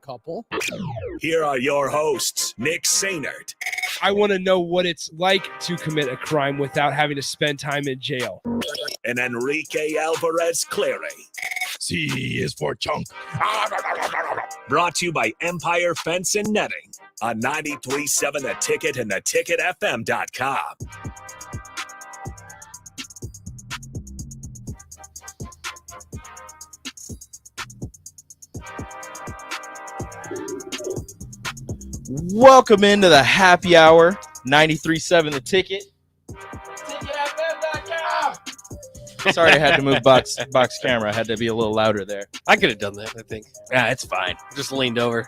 couple. Here are your hosts, Nick Sainert. I want to know what it's like to commit a crime without having to spend time in jail. And Enrique Alvarez Clary. C is for chunk. Brought to you by Empire Fence and Netting on 93.7 The Ticket and theticketfm.com. Welcome into the happy hour, 93.7 The Ticket. TicketFM.com. Sorry, I had to move box camera. I had to be a little louder there. I could have done that, I think. Yeah, it's fine. Just leaned over.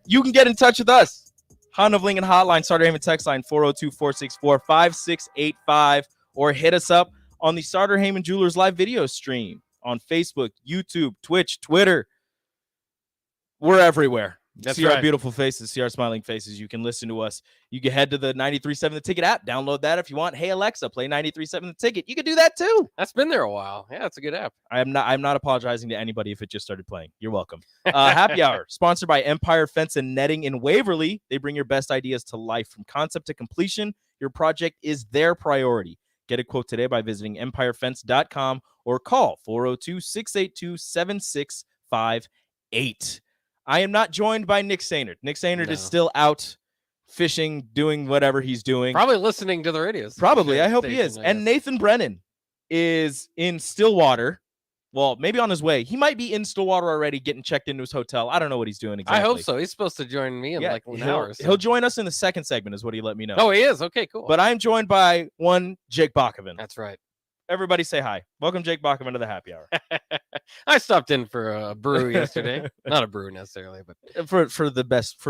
You can get in touch with us. Honda of Lincoln Hotline, Starter Heyman text line 402-464-5685, or hit us up on the Starter Heyman Jewelers live video stream on Facebook, YouTube, Twitch, Twitter. We're everywhere. That's see right. Our beautiful faces, see our smiling faces. You can listen to us. You can head to the 93.7 The Ticket app. Download that if you want. Hey, Alexa, play 93.7 The Ticket. You can do that too. That's been there a while. Yeah, it's a good app. I'm not apologizing to anybody if it just started playing. You're welcome. Happy Hour, sponsored by Empire Fence and Netting in Waverly. They bring your best ideas to life. From concept to completion, your project is their priority. Get a quote today by visiting empirefence.com or call 402-682-7658. I am not joined by Nick Sainert. Nick Sainert is still out fishing, doing whatever he's doing. Probably listening to the radios. Probably. I hope he is. And Nathan Brennan is in Stillwater. Well, maybe on his way. He might be in Stillwater already getting checked into his hotel. I don't know what he's doing exactly. I hope so. He's supposed to join me in like an hour or so. He'll join us in the second segment is what he let me know. Oh, he is? Okay, cool. But I'm joined by one Jake Bachman. That's right. Everybody say hi. Welcome, Jake Bachman, to the happy hour. I stopped in for a brew yesterday. Not a brew necessarily, but for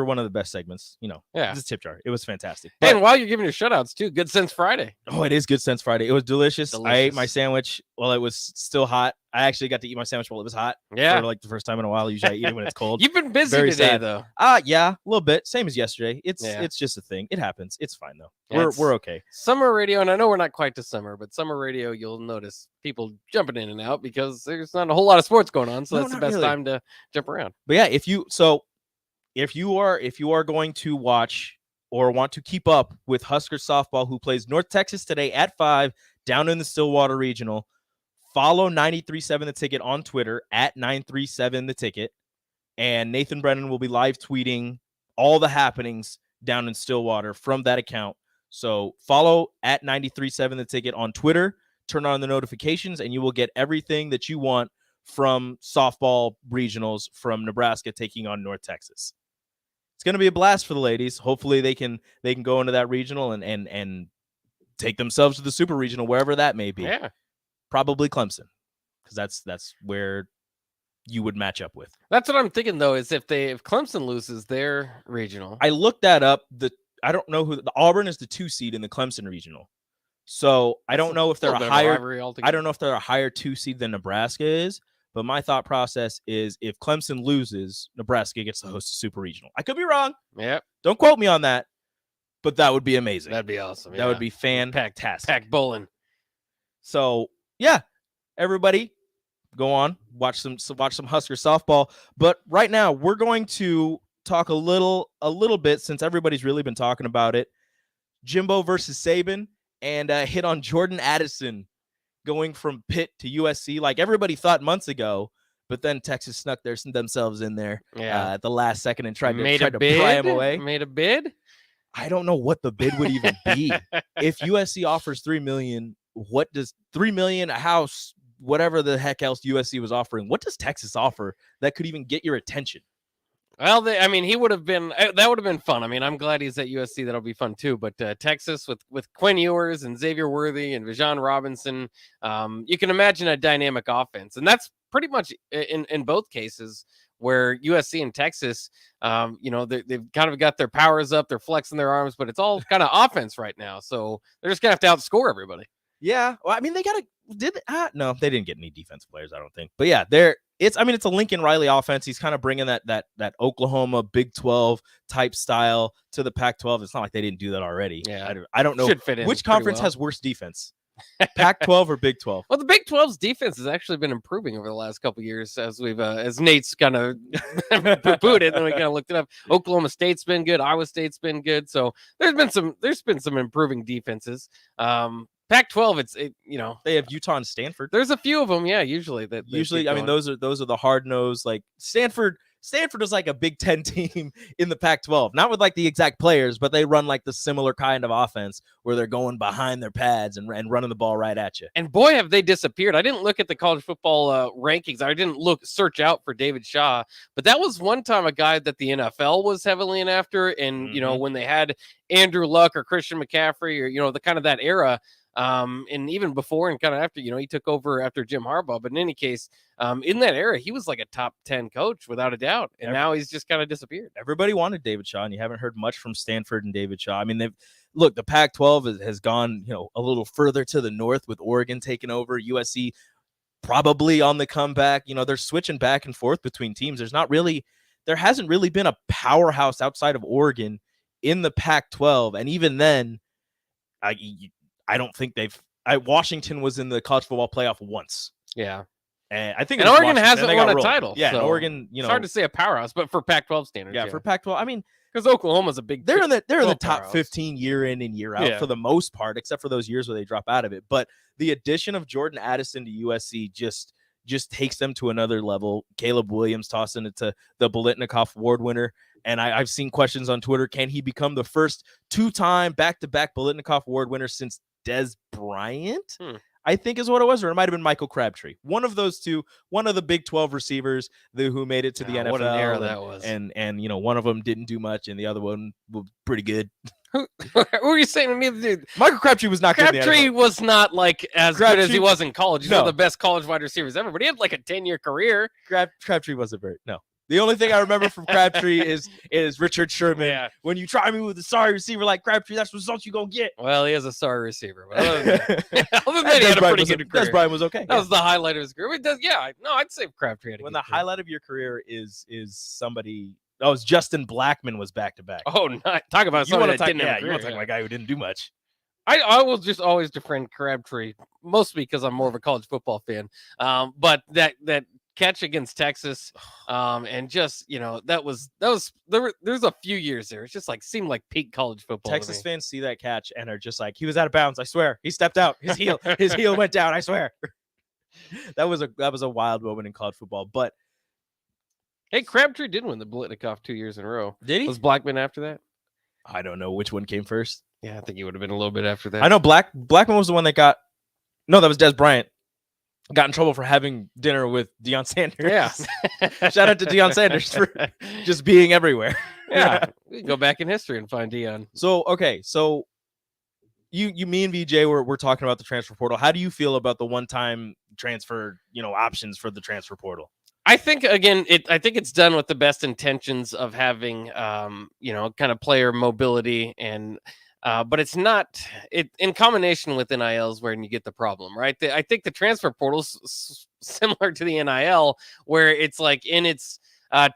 one of the best segments, you know. Yeah. It's a tip jar. It was fantastic. Hey, and while you're giving your shout-outs too, Good Sense Friday. Oh, it is Good Sense Friday. It was delicious. I ate my sandwich while it was still hot. I actually got to eat my sandwich while it was hot. Yeah. For like the first time in a while. Usually I eat it when it's cold. You've been busy Very today, sad. though. Yeah, a little bit. Same as yesterday. It's just a thing. It happens. It's fine though. Yeah, We're okay. Summer radio, and I know we're not quite to summer, but summer radio, you'll notice people jumping in and out because there's not a whole lot of sports going on. So that's the best time to jump around. But yeah, if you are going to watch or want to keep up with Huskers softball, who plays North Texas today at 5 down in the Stillwater Regional, follow 93.7 The Ticket on Twitter at 937 The Ticket, and Nathan Brennan will be live tweeting all the happenings down in Stillwater from that account. So follow at 93.7 The Ticket on Twitter, turn on the notifications, and you will get everything that you want from softball regionals from Nebraska taking on North Texas. It's going to be a blast for the ladies. Hopefully they can go into that regional and take themselves to the super regional, wherever that may be. Yeah. Probably Clemson, because that's where you would match up with. That's what I'm thinking, though, is if Clemson loses their regional. I looked that up. I don't know who the Auburn is, the 2 seed in the Clemson regional. So I don't know if they're a higher. I don't know if they're a higher 2 seed than Nebraska is. But my thought process is if Clemson loses, Nebraska gets to host a super regional. I could be wrong. Yep. Don't quote me on that. But that would be amazing. That'd be awesome. That would be fantastic. Pack bowling. So yeah, everybody, go on, watch some Husker softball. But right now, we're going to talk a little bit, since everybody's really been talking about it, Jimbo versus Saban, and hit on Jordan Addison going from Pitt to USC, like everybody thought months ago. But then Texas snuck themselves in there at the last second and tried to pry him away. Made a bid. I don't know what the bid would even be. If USC offers $3 million, what does $3 million, a house, whatever the heck else USC was offering, what does Texas offer that could even get your attention? Well, he would have been, that would have been fun. I mean, I'm glad he's at USC. That'll be fun too. But Texas with Quinn Ewers and Xavier Worthy and Bijan Robinson, you can imagine a dynamic offense. And that's pretty much in both cases where USC and Texas, they've kind of got their powers up, they're flexing their arms, but it's all kind of offense right now. So they're just going to have to outscore everybody. Yeah. Well, I mean, no, they didn't get any defensive players, I don't think. But yeah, it's a Lincoln Riley offense. He's kind of bringing that Oklahoma Big 12 type style to the Pac-12. It's not like they didn't do that already. Yeah. I don't know Should fit in which conference has worse defense. Pac-12 or Big 12? Well, the Big 12's defense has actually been improving over the last couple of years as we've as Nate's kind of poo-pooed it, and then we kind of looked it up. Oklahoma State's been good, Iowa State's been good, so there's been some improving defenses. Pac-12, They have Utah and Stanford. there's a few of them, yeah. Usually, I mean, those are the hard nosed, like Stanford. Stanford is like a Big Ten team in the Pac-12, not with like the exact players, but they run like the similar kind of offense where they're going behind their pads and running the ball right at you. And boy, have they disappeared. I didn't look at the college football rankings. I didn't search out for David Shaw, but that was one time a guy that the NFL was heavily in after. And, when they had Andrew Luck or Christian McCaffrey or, the kind of that era, and even before and kind of after, he took over after Jim Harbaugh. But in any case, in that era, he was like a top 10 coach without a doubt. And now he's just kind of disappeared. Everybody wanted David Shaw, and you haven't heard much from Stanford and David Shaw. I mean, the Pac-12 has gone, a little further to the north with Oregon taking over, USC probably on the comeback. They're switching back and forth between teams. There hasn't really been a powerhouse outside of Oregon in the Pac-12. And even then, I don't think Washington was in the college football playoff once. Yeah. And I think Oregon hasn't won a title. Yeah, so and Oregon, it's hard to say a powerhouse, but for Pac-12 standards. Yeah, for Pac-12, I mean, because Oklahoma's a big. They're in the top powerhouse. 15 year in and year out for the most part, except for those years where they drop out of it. But the addition of Jordan Addison to USC just takes them to another level. Caleb Williams tossing it to the Biletnikoff Award winner. And I've seen questions on Twitter. Can he become the first 2-time back-to-back Biletnikoff Award winner since Des Bryant? I think is what it was, or it might have been Michael Crabtree. One of those two, one of the Big 12 receivers who made it to the NFL. What an era that was. And one of them didn't do much, and the other one was pretty good. Who were you saying to me, dude? Michael Crabtree was not good. Crabtree was not like as good as he was in college. He's one of the best college wide receivers ever, but he had like a 10-year career. Crabtree wasn't no. The only thing I remember from Crabtree is Richard Sherman. Yeah. When you try me with a sorry receiver like Crabtree, that's the results you gonna get. Well, he is a sorry receiver. But other than that, he had a pretty good career. Des Bryant was okay. That was the highlight of his career. I'd say Crabtree had a when good the career. highlight of your career is somebody. Oh, it's Justin Blackmon was back to back. Oh, talk about somebody that didn't have a career. You want to talk about a guy who didn't do much. I will just always defend Crabtree, mostly because I'm more of a college football fan. But that catch against Texas, and just there's a few years there. It's just like seemed like peak college football. Texas fans see that catch and are just like, he was out of bounds. I swear, he stepped out. His heel went down. I swear. That was a wild moment in college football. But hey, Crabtree did win the Biletnikoff 2 years in a row. Did he? Was Blackmon after that? I don't know which one came first. Yeah, I think he would have been a little bit after that. I know Blackmon was the one that got. No, that was Des Bryant. Got in trouble for having dinner with Deion Sanders. Yeah. Shout out to Deion Sanders for just being everywhere. Yeah. We can go back in history and find Deion. So, okay. So you me and VJ we're talking about the transfer portal. How do you feel about the one-time transfer, options for the transfer portal? I think again, I think it's done with the best intentions of having kind of player mobility and but it's not in combination with NILs where you get the problem, right? I think the transfer portal's similar to the NIL, where it's like in its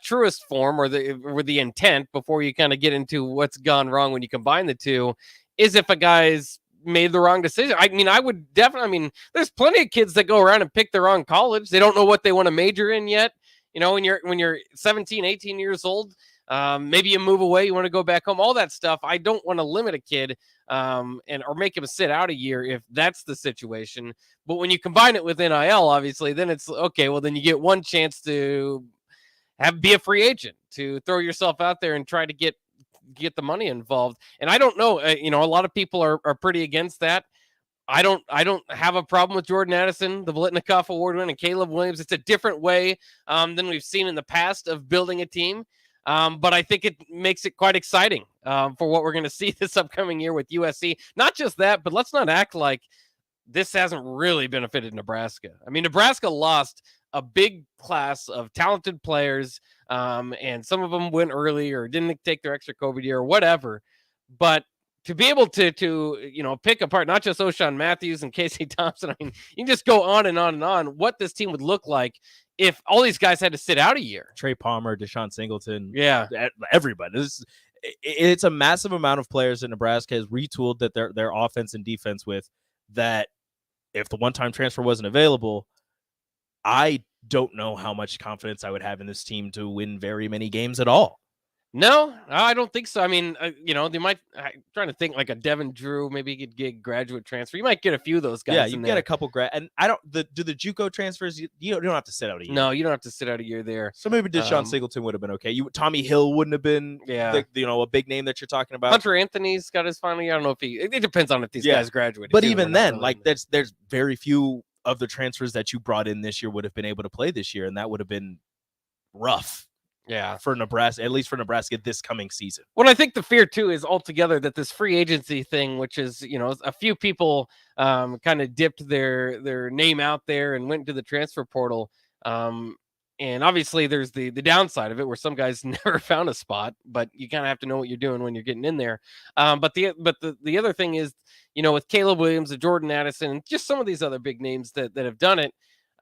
truest form or the intent before you kind of get into what's gone wrong when you combine the two is if a guy's made the wrong decision. I mean, there's plenty of kids that go around and pick the wrong college. They don't know what they want to major in yet. When you're 17, 18 years old, maybe you move away, you want to go back home, all that stuff. I don't want to limit a kid or make him sit out a year if that's the situation. But when you combine it with NIL, obviously, then it's okay. Well, then you get one chance to be a free agent, to throw yourself out there and try to get the money involved. And I don't know, a lot of people are pretty against that. I don't have a problem with Jordan Addison, the Biletnikoff Award winner, and Caleb Williams. It's a different way than we've seen in the past of building a team. But I think it makes it quite exciting for what we're going to see this upcoming year with USC. Not just that, but let's not act like this hasn't really benefited Nebraska. I mean, Nebraska lost a big class of talented players, and some of them went early or didn't take their extra COVID year or whatever. But to be able to pick apart not just O'Shawn Matthews and Casey Thompson, I mean, you can just go on and on and on what this team would look like if all these guys had to sit out a year. Trey Palmer, Deshaun Singleton, yeah, everybody. It's a massive amount of players that Nebraska has retooled their offense and defense with that if the one-time transfer wasn't available, I don't know how much confidence I would have in this team to win very many games at all. No, I don't think so. I mean, they might. I'm trying to think like a Devin Drew. Maybe he could get graduate transfer. You might get a few of those guys. Yeah, you in get there. a couple do the JUCO transfers? You don't have to sit out a year. No, you don't have to sit out a year there. So maybe Deshaun Singleton would have been okay. Tommy Hill wouldn't have been, a big name that you're talking about. Hunter Anthony's got his final year. I don't know if it depends on if these guys graduate. But even then, there's very few of the transfers that you brought in this year would have been able to play this year, and that would have been rough. Yeah, for Nebraska, at least for Nebraska this coming season. Well, I think the fear too is altogether that this free agency thing, which is a few people kind of dipped their name out there and went to the transfer portal, and obviously there's the downside of it where some guys never found a spot, but you kind of have to know what you're doing when you're getting in there. But the other thing is, with Caleb Williams and Jordan Addison and just some of these other big names that have done it.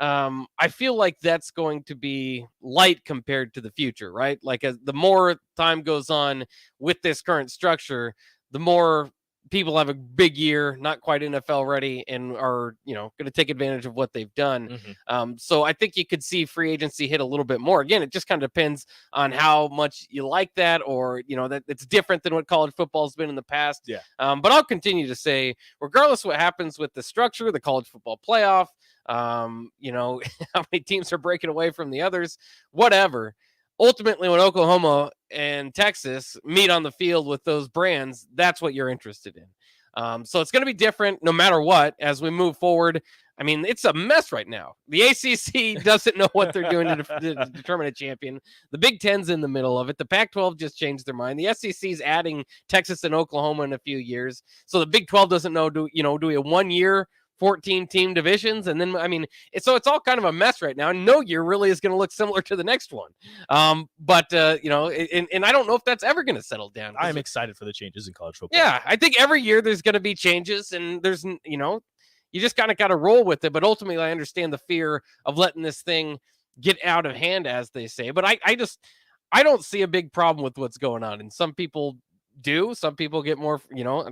I feel like that's going to be light compared to the future, right? Like as the more time goes on with this current structure, the more people have a big year, not quite NFL ready, and are, going to take advantage of what they've done. Mm-hmm. So I think you could see free agency hit a little bit more. Again, it just kind of depends on how much you like that, or, that it's different than what college football has been in the past. Yeah. But I'll continue to say, regardless of what happens with the structure, the college football playoff, how many teams are breaking away from the others, whatever. Ultimately, when Oklahoma and Texas meet on the field with those brands, that's what you're interested in. So it's going to be different no matter what as we move forward. I mean, it's a mess right now. The ACC doesn't know what they're doing to determine a champion. The Big Ten's in the middle of it. The Pac-12 just changed their mind. The SEC's adding Texas and Oklahoma in a few years. So the Big 12 doesn't know, do we a 1 year 14 team divisions? And then, it's all kind of a mess right now. No year really is going to look similar to the next one. But I don't know if that's ever going to settle down. I'm excited for the changes in college football. Yeah. I think every year there's going to be changes, and there's, you just kind of got to roll with it. But ultimately I understand the fear of letting this thing get out of hand, as they say. But I don't see a big problem with what's going on. And some people do. Some people get more,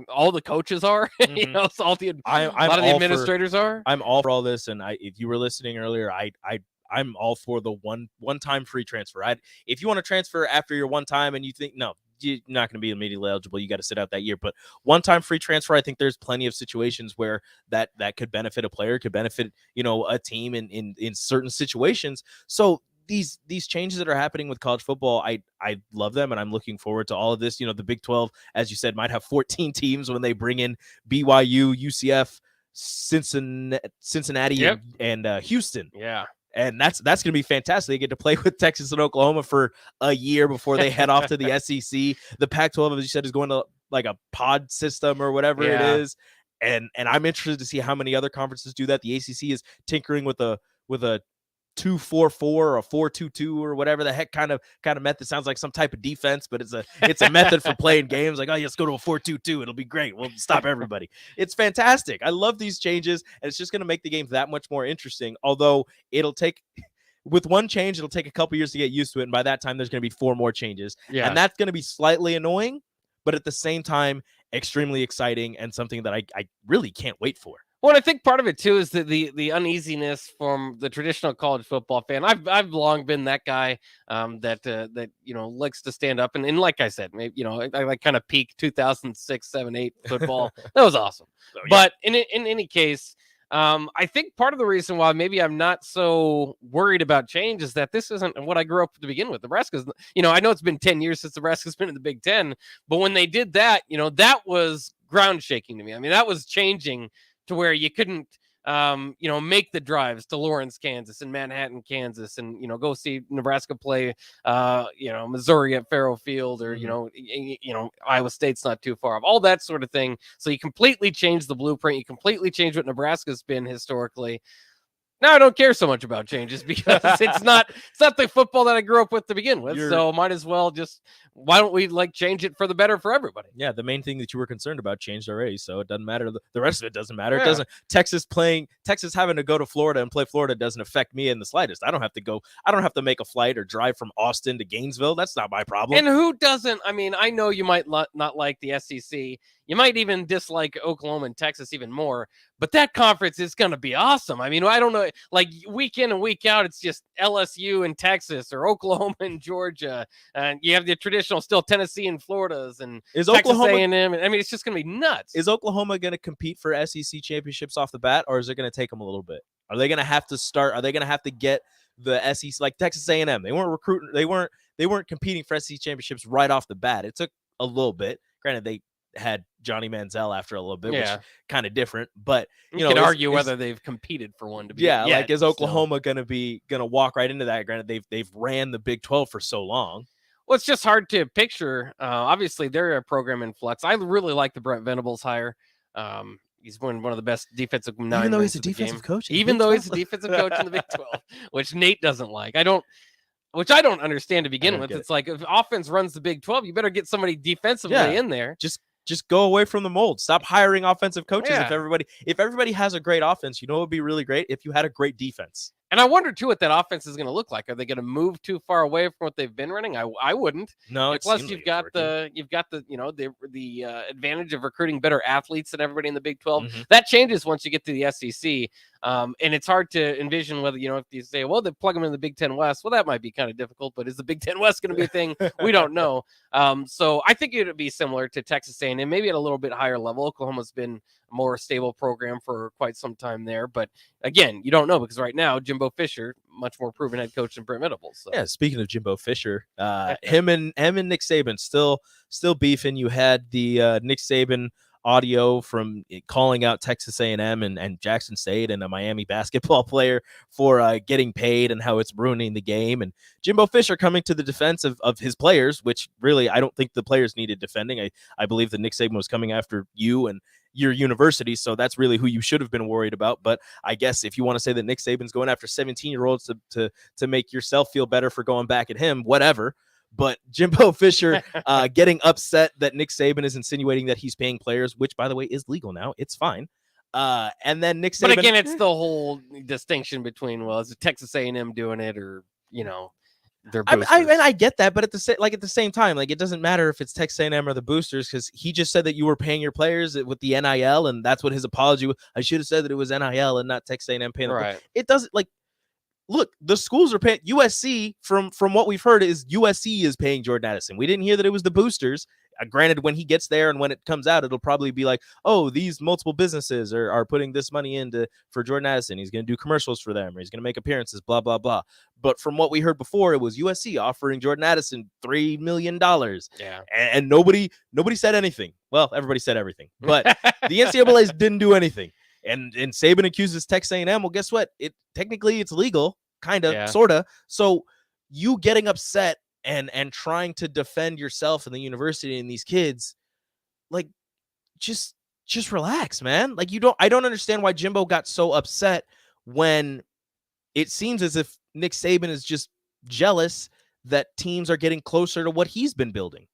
all the coaches are, Mm-hmm. so a lot of the administrators are. I'm all for all this. And if you were listening earlier, I'm all for the one-time free transfer. If you want to transfer after your one time and you think, no, you're not going to be immediately eligible, you got to sit out that year. But one-time free transfer, I think there's plenty of situations where that could benefit a player, could benefit, a team in certain situations. So these changes that are happening with college football, I love them, and I'm looking forward to all of this. The Big 12, as you said, might have 14 teams when they bring in BYU, UCF, Cincinnati, Yep. and Houston. Yeah. And that's going to be fantastic. They get to play with Texas and Oklahoma for a year before they head off to the SEC. The Pac-12, as you said, is going to like a pod system or whatever it is. And I'm interested to see how many other conferences do that. The ACC is tinkering with a 2-4-4 or a 4-2-2 or whatever the heck kind of method. Sounds like some type of defense, but it's a method for playing games. Like, oh, let's go to a 4-2-2. It'll be great. We'll stop everybody. It's fantastic. I love these changes, and it's just going to make the game that much more interesting. Although with one change, it'll take a couple years to get used to it, and by that time, there's going to be 4 more changes. Yeah. And that's going to be slightly annoying, but at the same time, extremely exciting and something that I really can't wait for. Well, I think part of it too is the uneasiness from the traditional college football fan. I've long been that guy that likes to stand up and like I said, maybe I like kind of peak 2006, 7, 8 football. That was awesome. Oh, yeah. But in any case, I think part of the reason why maybe I'm not so worried about change is that this isn't what I grew up to begin with. Nebraska's, I know it's been 10 years since Nebraska's been in the Big Ten, but when they did that, that was ground shaking to me. I mean, that was changing to where you couldn't, make the drives to Lawrence, Kansas, and Manhattan, Kansas, and go see Nebraska play, Missouri at Faro Field, or Iowa State's not too far off, all that sort of thing. So you completely change the blueprint. You completely change what Nebraska's been historically. Now I don't care so much about changes because it's not the football that I grew up with to begin with. So might as well why don't we change it for the better for everybody? Yeah, the main thing that you were concerned about changed already, so it doesn't matter. The rest of it doesn't matter. Yeah. It doesn't. Texas having to go to Florida and play Florida doesn't affect me in the slightest. I don't have to make a flight or drive from Austin to Gainesville. That's not my problem. And who doesn't? I mean, I know you might not like the SEC. You might even dislike Oklahoma and Texas even more. But that conference is going to be awesome. I mean, I don't know, like week in and week out, it's just LSU and Texas or Oklahoma and Georgia. And you have the traditional still Tennessee and Florida's and Is Texas Oklahoma A&M. I mean, it's just going to be nuts. Is Oklahoma going to compete for SEC championships off the bat, or is it going to take them a little bit? Are they going to have to start? Are they going to have to get the SEC like Texas A&M? They weren't recruiting. They weren't competing for SEC championships right off the bat. It took a little bit. Granted, they had Johnny Manziel after a little bit, which kind of different. But you can argue whether they've competed for one to be. Yeah, like is Oklahoma gonna walk right into that? Granted, they've ran the Big 12 for so long. Well, it's just hard to picture. Obviously, they're a program in flux. I really like the Brent Venables hire. He's one of the best defensive minds. Even though he's a defensive coach. Even though he's a defensive coach in the Big 12, which Nate doesn't like. I don't understand to begin with. It's like if offense runs the Big 12, you better get somebody defensively in there. Just go away from the mold. Stop hiring offensive coaches. If everybody has a great offense, it would be really great if you had a great defense. And I wonder too what that offense is going to look like. Are they going to move too far away from what they've been running? I wouldn't. No. Plus, you've got the advantage of recruiting better athletes than everybody in the Big 12. Mm-hmm. That changes once you get to the SEC. And it's hard to envision whether, if you say, well, they plug them in the Big 10 West. Well, that might be kind of difficult, but is the Big 10 West going to be a thing? We don't know. So I think it would be similar to Texas A&M, maybe at a little bit higher level. Oklahoma's been a more stable program for quite some time there. But again, you don't know because right now, Jimbo Fisher, much more proven head coach than Brent Venables. So. Yeah, speaking of Jimbo Fisher, him and Nick Saban still beefing. You had the Nick Saban audio from calling out Texas A&M and Jackson State and a Miami basketball player for getting paid and how it's ruining the game. And Jimbo Fisher coming to the defense of his players, which really I don't think the players needed defending. I believe that Nick Saban was coming after you and your university, so that's really who you should have been worried about. But I guess if you want to say that Nick Saban's going after 17-year-olds to make yourself feel better for going back at him, whatever. But Jimbo Fisher getting upset that Nick Saban is insinuating that he's paying players, which, by the way, is legal now. It's fine. And then Nick Saban. But again, it's the whole distinction between, well, is it Texas A&M doing it or, their boosters? I get that, but at the same time, like it doesn't matter if it's Texas A&M or the boosters because he just said that you were paying your players with the NIL, and that's what his apology was. I should have said that it was NIL and not Texas A&M paying. Right. It doesn't like. Look, the schools are paying USC from what we've heard is USC is paying Jordan Addison. We didn't hear that it was the boosters. Granted, when he gets there and when it comes out, it'll probably be like, oh, these multiple businesses are putting this money for Jordan Addison. He's going to do commercials for them or he's going to make appearances, blah, blah, blah. But from what we heard before, it was USC offering Jordan Addison $3 million. Yeah. And nobody said anything. Well, everybody said everything. But the NCAA didn't do anything. And Saban accuses Texas A&M. Well, guess what? Technically it's legal, kind of, sort of. So you getting upset and trying to defend yourself and the university and these kids, like, just relax, man. Like I don't understand why Jimbo got so upset when it seems as if Nick Saban is just jealous that teams are getting closer to what he's been building.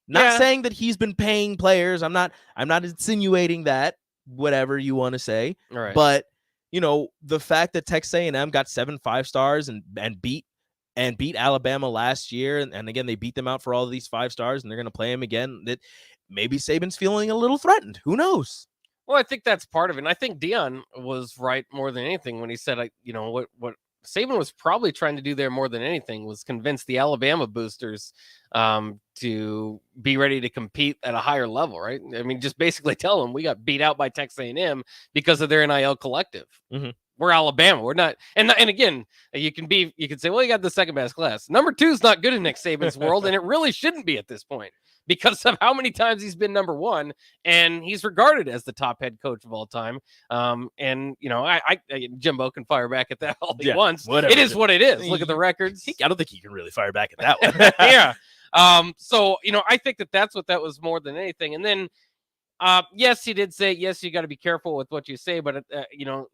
Not saying that he's been paying players. I'm not insinuating that. Whatever you want to say, right. But the fact that Texas A&M got 7 5-stars and beat Alabama last year, and again they beat them out for all of these 5 stars, and they're going to play him again. That maybe Saban's feeling a little threatened. Who knows? Well, I think that's part of it. And I think Dion was right more than anything when he said, what Saban was probably trying to do there more than anything was convince the Alabama boosters to be ready to compete at a higher level, right? I mean, just basically tell them we got beat out by Texas A&M because of their NIL collective. Mm-hmm. We're Alabama. We're not. And again, you can say, well, you got the second best class. Number 2 is not good in Nick Saban's world, and it really shouldn't be at this point because of how many times he's been number 1, and he's regarded as the top head coach of all time. And Jimbo can fire back at that all he wants. Whatever. It is what it is. Look at the records. I don't think he can really fire back at that one. Yeah. So I think that was more than anything. And then, yes, he did say, yes, you got to be careful with what you say, but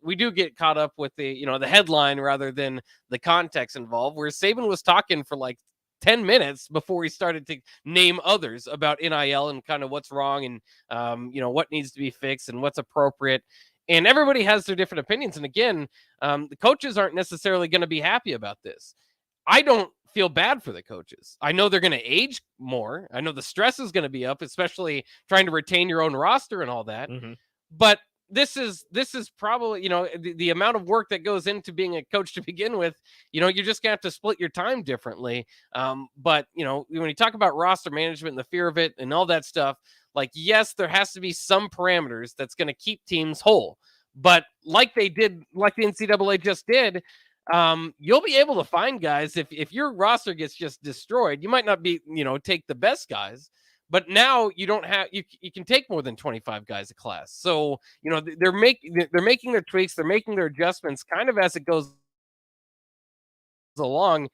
we do get caught up with the headline rather than the context involved, where Saban was talking for like 10 minutes before he started to name others about NIL and kind of what's wrong and, what needs to be fixed and what's appropriate. And everybody has their different opinions. And again, the coaches aren't necessarily going to be happy about this. I don't feel bad for the coaches. I know they're going to age more. I know the stress is going to be up, especially trying to retain your own roster and all that. Mm-hmm. But this is probably, the amount of work that goes into being a coach to begin with, you're just gonna have to split your time differently. But when you talk about roster management and the fear of it and all that stuff, like, yes, there has to be some parameters that's going to keep teams whole. But like the NCAA just did, you'll be able to find guys. If your roster gets just destroyed, you might not be, take the best guys, but now you don't have, you can take more than 25 guys a class. So, they're making their tweaks, they're making their adjustments kind of as it goes along.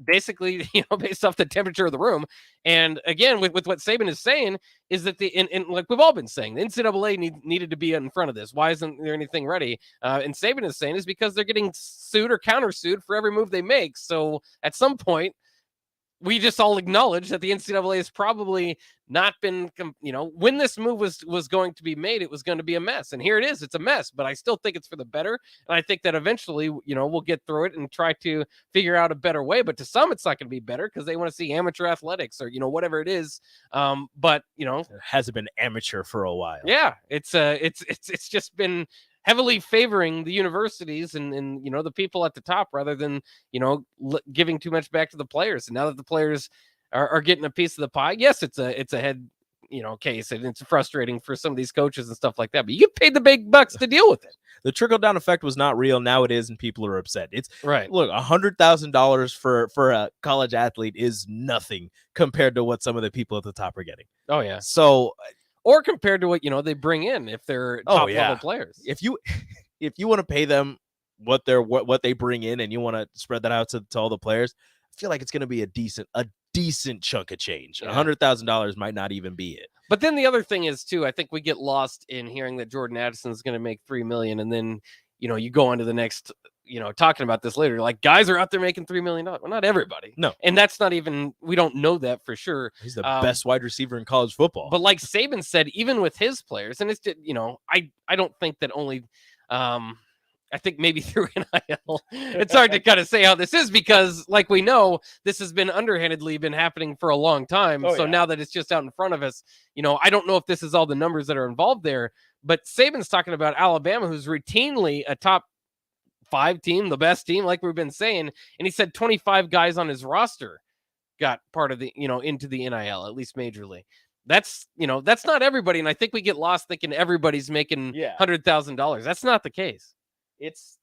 Basically, based off the temperature of the room. And again, with what Saban is saying is that like we've all been saying, the NCAA needed to be in front of this. Why isn't there anything ready? And Saban is saying is because they're getting sued or countersued for every move they make. So at some point, we just all acknowledge that the NCAA has probably not been, when this move was going to be made, it was going to be a mess. And here it is. It's a mess, but I still think it's for the better. And I think that eventually, we'll get through it and try to figure out a better way. But to some, it's not going to be better because they want to see amateur athletics or, whatever it is. But, it hasn't been amateur for a while. Yeah, it's just been heavily favoring the universities and the people at the top rather than giving too much back to the players. And now that the players are getting a piece of the pie, yes, it's a head case, and it's frustrating for some of these coaches and stuff like that. But you get paid the big bucks to deal with it. The trickle down effect was not real. Now it is, and people are upset. It's right. Look, $100,000 for a college athlete is nothing compared to what some of the people at the top are getting. Oh yeah. So. Or compared to what they bring in if they're top level players. If you want to pay them what they bring in and you want to spread that out to all the players, I feel like it's going to be a decent chunk of change. Yeah. $100,000 might not even be it. But then the other thing is too, I think we get lost in hearing that Jordan Addison is going to make $3 million, and then you go on to the next. Talking about this later, like guys are out there making $3 million. Well, not everybody. No. And that's not even, we don't know that for sure. He's the best wide receiver in college football. But like Saban said, even with his players, and it's, I don't think that only, I think maybe through NIL, it's hard to kind of say how this is because like we know, this has been underhandedly been happening for a long time. So now that it's just out in front of us, I don't know if this is all the numbers that are involved there, but Saban's talking about Alabama, who's routinely a top 5 team, the best team, like we've been saying. And he said 25 guys on his roster got part of the, into the NIL, at least majorly. That's, that's not everybody. And I think we get lost thinking everybody's making $100,000. That's not the case. It's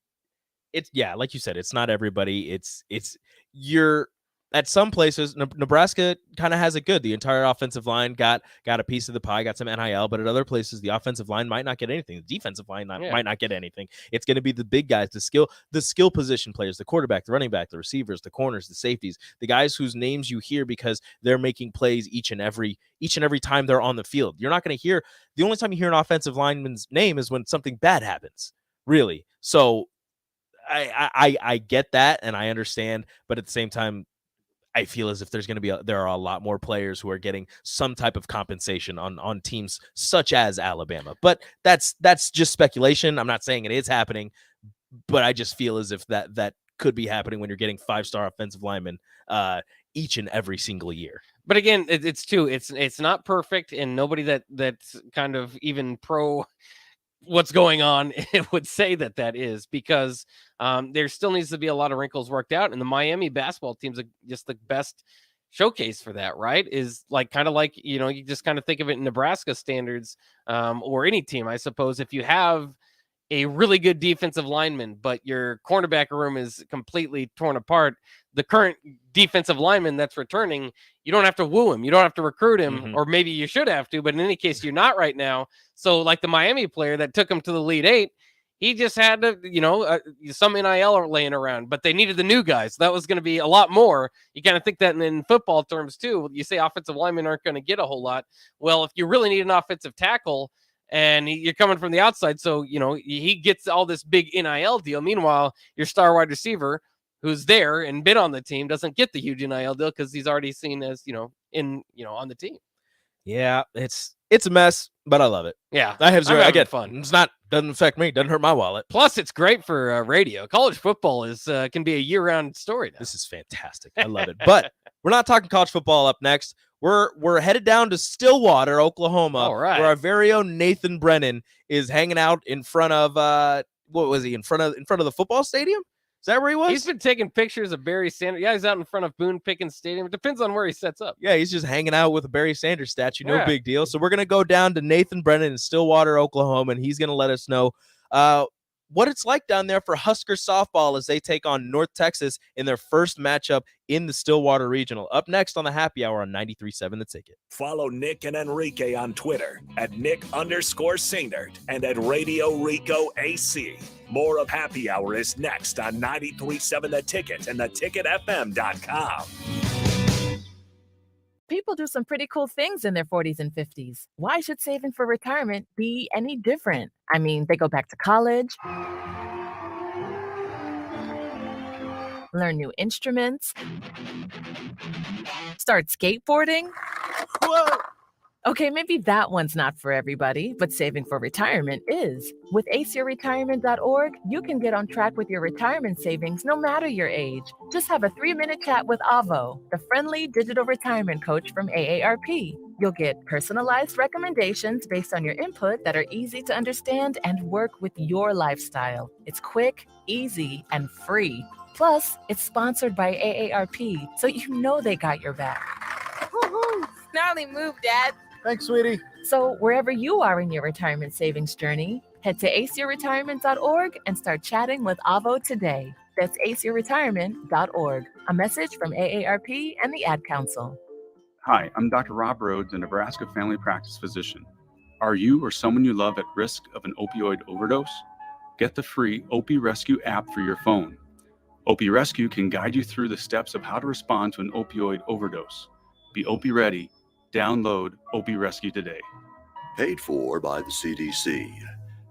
like you said, it's not everybody. You're at some places, Nebraska kind of has it good. The entire offensive line got a piece of the pie, got some NIL, but at other places, the offensive line might not get anything. The defensive line might not get anything. It's going to be the big guys, the skill position players, the quarterback, the running back, the receivers, the corners, the safeties, the guys whose names you hear because they're making plays each and every time they're on the field. You're not going to hear, the only time you hear an offensive lineman's name is when something bad happens, really. So I get that and I understand, but at the same time, I feel as if there are a lot more players who are getting some type of compensation on teams such as Alabama. But that's just speculation. I'm not saying it is happening, but I just feel as if that could be happening when you're getting 5-star offensive linemen each and every single year. But again, it's not perfect, and nobody that's kind of even pro what's going on would say that is because there still needs to be a lot of wrinkles worked out, and the Miami basketball team's just the best showcase for that, right? Is like kind of like you just kind of think of it in Nebraska standards, or any team, I suppose. If you have a really good defensive lineman, but your cornerback room is completely torn apart, the current defensive lineman that's returning, you don't have to woo him. You don't have to recruit him, or maybe you should have to, but in any case, you're not right now. So like the Miami player that took him to the Elite Eight, he just had to, some NIL laying around, but they needed the new guys. So that was going to be a lot more. You kind of think that in football terms too. You say offensive linemen aren't going to get a whole lot. Well, if you really need an offensive tackle, and you're coming from the outside, so he gets all this big NIL deal. Meanwhile, your star wide receiver, who's there and been on the team, doesn't get the huge NIL deal because he's already seen as on the team. Yeah, it's a mess, but I love it. Yeah, I get fun. It's doesn't affect me, doesn't hurt my wallet. Plus, it's great for radio. College football can be a year-round story now. This is fantastic. I love it. But we're not talking college football up next. we're headed down to Stillwater, Oklahoma, All right. where our very own Nathan Brennan is hanging out in front of what was he in front of the football stadium? Is that where he was? He's been taking pictures of Barry Sanders. Yeah, he's out in front of Boone Pickens Stadium. It depends on where he sets up. Yeah, he's just hanging out with a Barry Sanders statue. No Yeah. big deal. So we're going to go down to Nathan Brennan in Stillwater, Oklahoma, and he's going to let us know what it's like down there for Huskers softball as they take on North Texas in their first matchup in the Stillwater Regional. Up next on the Happy Hour on 93.7 The Ticket. Follow Nick and Enrique on Twitter at Nick_Sainert and at Radio Rico AC. More of Happy Hour is next on 93.7 The Ticket and theticketfm.com. People do some pretty cool things in their 40s and 50s. Why should saving for retirement be any different? I mean, they go back to college, learn new instruments, start skateboarding. Whoa. Okay, maybe that one's not for everybody, but saving for retirement is. With aceyourretirement.org, you can get on track with your retirement savings no matter your age. Just have a 3-minute chat with Avo, the friendly digital retirement coach from AARP. You'll get personalized recommendations based on your input that are easy to understand and work with your lifestyle. It's quick, easy, and free. Plus, it's sponsored by AARP, so you know they got your back. Woohoo! Gnarly move, Dad. Thanks, sweetie. So wherever you are in your retirement savings journey, head to aceyourretirement.org and start chatting with Avo today. That's aceyourretirement.org. A message from AARP and the Ad Council. Hi, I'm Dr. Rob Rhodes, a Nebraska family practice physician. Are you or someone you love at risk of an opioid overdose? Get the free Opie Rescue app for your phone. Opie Rescue can guide you through the steps of how to respond to an opioid overdose. Be Opie ready. Download Opie Rescue today. Paid for by the CDC.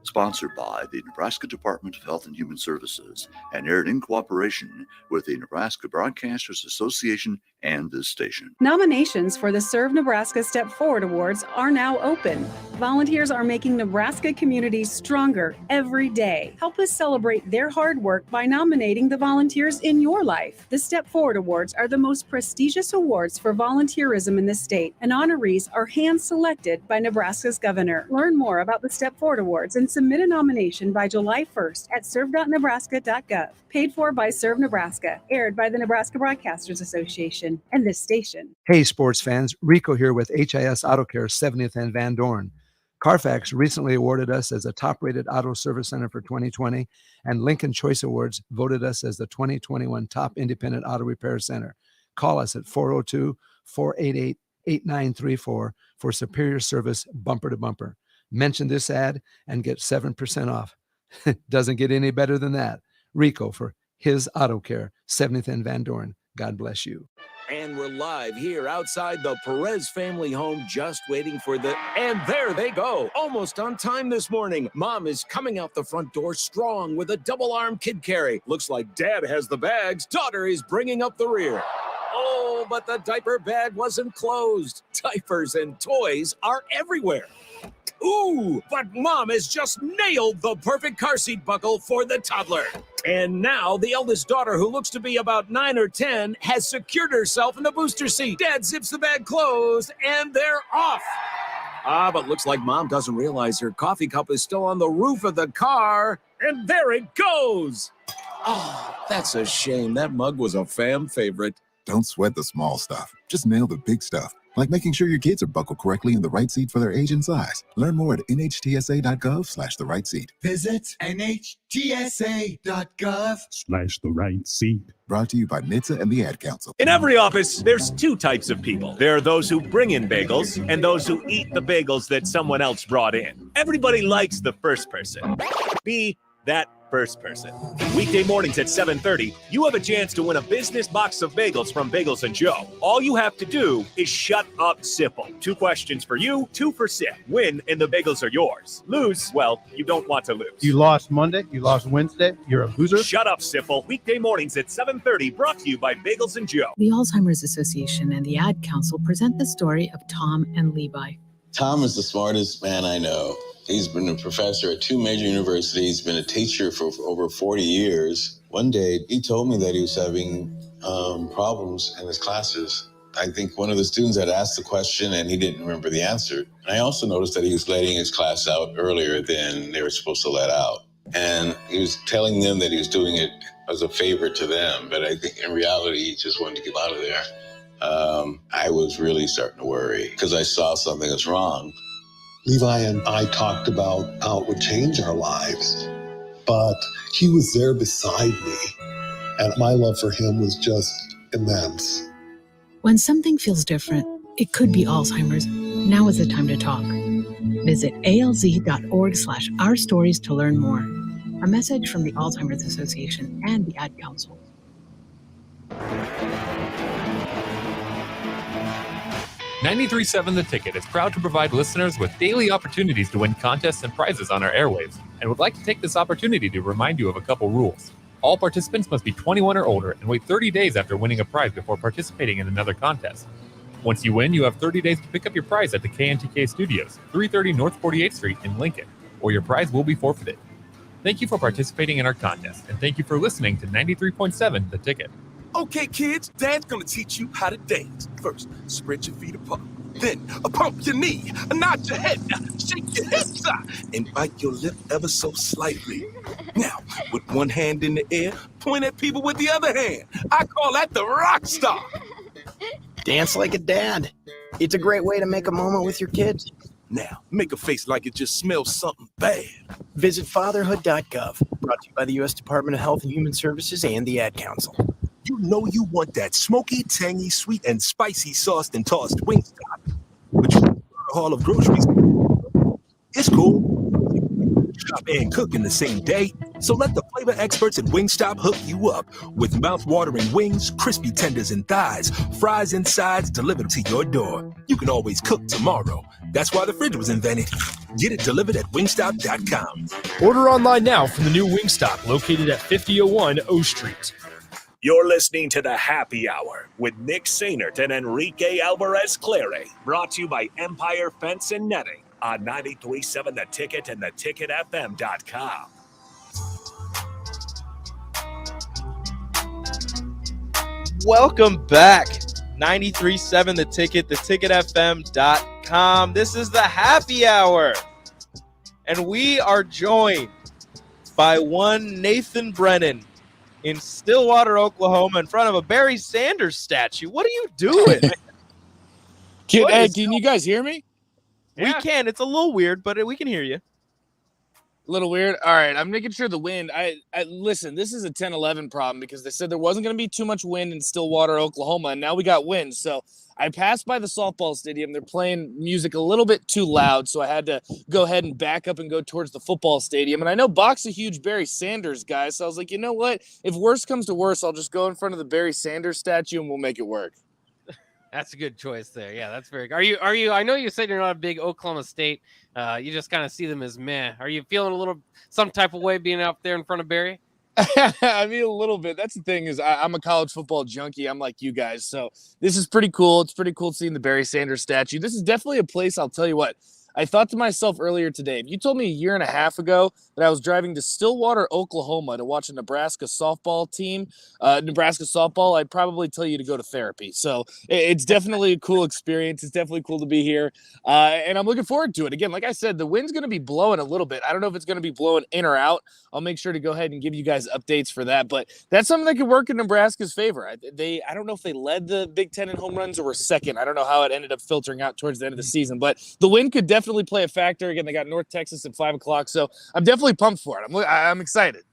Sponsored by the Nebraska Department of Health and Human Services and aired in cooperation with the Nebraska Broadcasters Association and this station. Nominations for the Serve Nebraska Step Forward Awards are now open. Volunteers are making Nebraska communities stronger every day. Help us celebrate their hard work by nominating the volunteers in your life. The Step Forward Awards are the most prestigious awards for volunteerism in the state, and honorees are hand-selected by Nebraska's governor. Learn more about the Step Forward Awards and submit a nomination by July 1st at serve.nebraska.gov. Paid for by Serve Nebraska, aired by the Nebraska Broadcasters Association and this station. Hey, sports fans. Rico here with HIS Auto Care 70th and Van Dorn. Carfax recently awarded us as a top-rated auto service center for 2020, and Lincoln Choice Awards voted us as the 2021 top independent auto repair center. Call us at 402-488-8934 for superior service bumper to bumper. Mention this ad and get 7% off. Doesn't get any better than that. Rico for his Auto Care, 70th and Van Dorn. God bless you. And we're live here outside the Perez family home, just waiting for and there they go. Almost on time this morning. Mom is coming out the front door strong with a double-arm kid carry. Looks like Dad has the bags. Daughter is bringing up the rear. Oh, but the diaper bag wasn't closed. Diapers and toys are everywhere. Ooh, but Mom has just nailed the perfect car seat buckle for the toddler. And now the eldest daughter, who looks to be about 9 or 10, has secured herself in the booster seat. Dad zips the bag closed, and they're off. But looks like Mom doesn't realize her coffee cup is still on the roof of the car. And there it goes. Oh, that's a shame. That mug was a fam favorite. Don't sweat the small stuff. Just nail the big stuff, like making sure your kids are buckled correctly in the right seat for their age and size. Learn more at nhtsa.gov/the right seat. Visit nhtsa.gov/the right seat. Brought to you by NHTSA and the Ad Council. In every office, there's two types of people. There are those who bring in bagels and those who eat the bagels that someone else brought in. Everybody likes the first person. Be that first person. Weekday mornings at 7:30, you have a chance to win a business box of bagels from Bagels & Joe. All you have to do is shut up, Sipple. 2 questions for you, 2 for Sip. Win, and the bagels are yours. Lose, well, you don't want to lose. You lost Monday, you lost Wednesday, you're a loser. Shut up, Sipple. Weekday mornings at 7:30, brought to you by Bagels & Joe. The Alzheimer's Association and the Ad Council present the story of Tom and Levi. Tom is the smartest man I know. He's been a professor at 2 major universities, been a teacher for over 40 years. One day, he told me that he was having problems in his classes. I think one of the students had asked the question and he didn't remember the answer. And I also noticed that he was letting his class out earlier than they were supposed to let out. And he was telling them that he was doing it as a favor to them. But I think in reality, he just wanted to get out of there. I was really starting to worry because I saw something that's wrong. Levi and I talked about how it would change our lives, but he was there beside me, and my love for him was just immense. When something feels different, it could be Alzheimer's. Now is the time to talk. Visit alz.org/ourstories to learn more. A message from the Alzheimer's Association and the Ad Council. 93.7 The Ticket is proud to provide listeners with daily opportunities to win contests and prizes on our airwaves, and would like to take this opportunity to remind you of a couple rules. All participants must be 21 or older and wait 30 days after winning a prize before participating in another contest. Once you win, you have 30 days to pick up your prize at the KNTK Studios, 330 North 48th Street in Lincoln, or your prize will be forfeited. Thank you for participating in our contest, and thank you for listening to 93.7 The Ticket. Okay, kids, Dad's gonna teach you how to dance. First, spread your feet apart. Then, pump your knee, nod your head, shake your hips, and bite your lip ever so slightly. Now, with one hand in the air, point at people with the other hand. I call that the rock star. Dance like a dad. It's a great way to make a moment with your kids. Now, make a face like it just smells something bad. Visit fatherhood.gov, brought to you by the U.S. Department of Health and Human Services and the Ad Council. You know you want that smoky, tangy, sweet, and spicy sauced and tossed Wingstop. But you want a haul of groceries. It's cool. Shop and cook in the same day. So let the flavor experts at Wingstop hook you up with mouth-watering wings, crispy tenders and thighs, fries and sides delivered to your door. You can always cook tomorrow. That's why the fridge was invented. Get it delivered at wingstop.com. Order online now from the new Wingstop located at 5001 O Street. You're listening to the Happy Hour with Nick Sainert and Enrique Alvarez-Clary, brought to you by Empire Fence and Netting on 93.7 The Ticket and theticketfm.com. Welcome back. 93.7 The Ticket, theticketfm.com. This is the Happy Hour. And we are joined by one Nathan Brennan in Stillwater, Oklahoma, in front of a Barry Sanders statue. What are you doing? Can you guys hear me? We can. It's a little weird, but we can hear you. A little weird. All right, I'm making sure the wind. I listen. This is a 10-11 problem because they said there wasn't going to be too much wind in Stillwater, Oklahoma, and now we got wind. So I passed by the softball stadium. They're playing music a little bit too loud, so I had to go ahead and back up and go towards the football stadium. And I know Bach's a huge Barry Sanders guy, so I was like, you know what? If worse comes to worse, I'll just go in front of the Barry Sanders statue and we'll make it work. That's a good choice there. Yeah, that's very good. Are you I know you said you're not a big Oklahoma State. You just kind of see them as meh. Are you feeling a little some type of way being out there in front of Barry? I mean, a little bit. That's the thing is I'm a college football junkie. I'm like you guys. So this is pretty cool. It's pretty cool seeing the Barry Sanders statue. This is definitely a place, I'll tell you what. I thought to myself earlier today, if you told me a year and a half ago that I was driving to Stillwater, Oklahoma to watch a Nebraska softball team, Nebraska softball, I'd probably tell you to go to therapy. So it's definitely a cool experience. It's definitely cool to be here. And I'm looking forward to it. Again, like I said, the wind's going to be blowing a little bit. I don't know if it's going to be blowing in or out. I'll make sure to go ahead and give you guys updates for that. But that's something that could work in Nebraska's favor. I don't know if they led the Big Ten in home runs or were second. I don't know how it ended up filtering out towards the end of the season. But the wind could definitely play a factor. Again, they got North Texas at 5 o'clock. So I'm definitely pumped for it. I'm excited.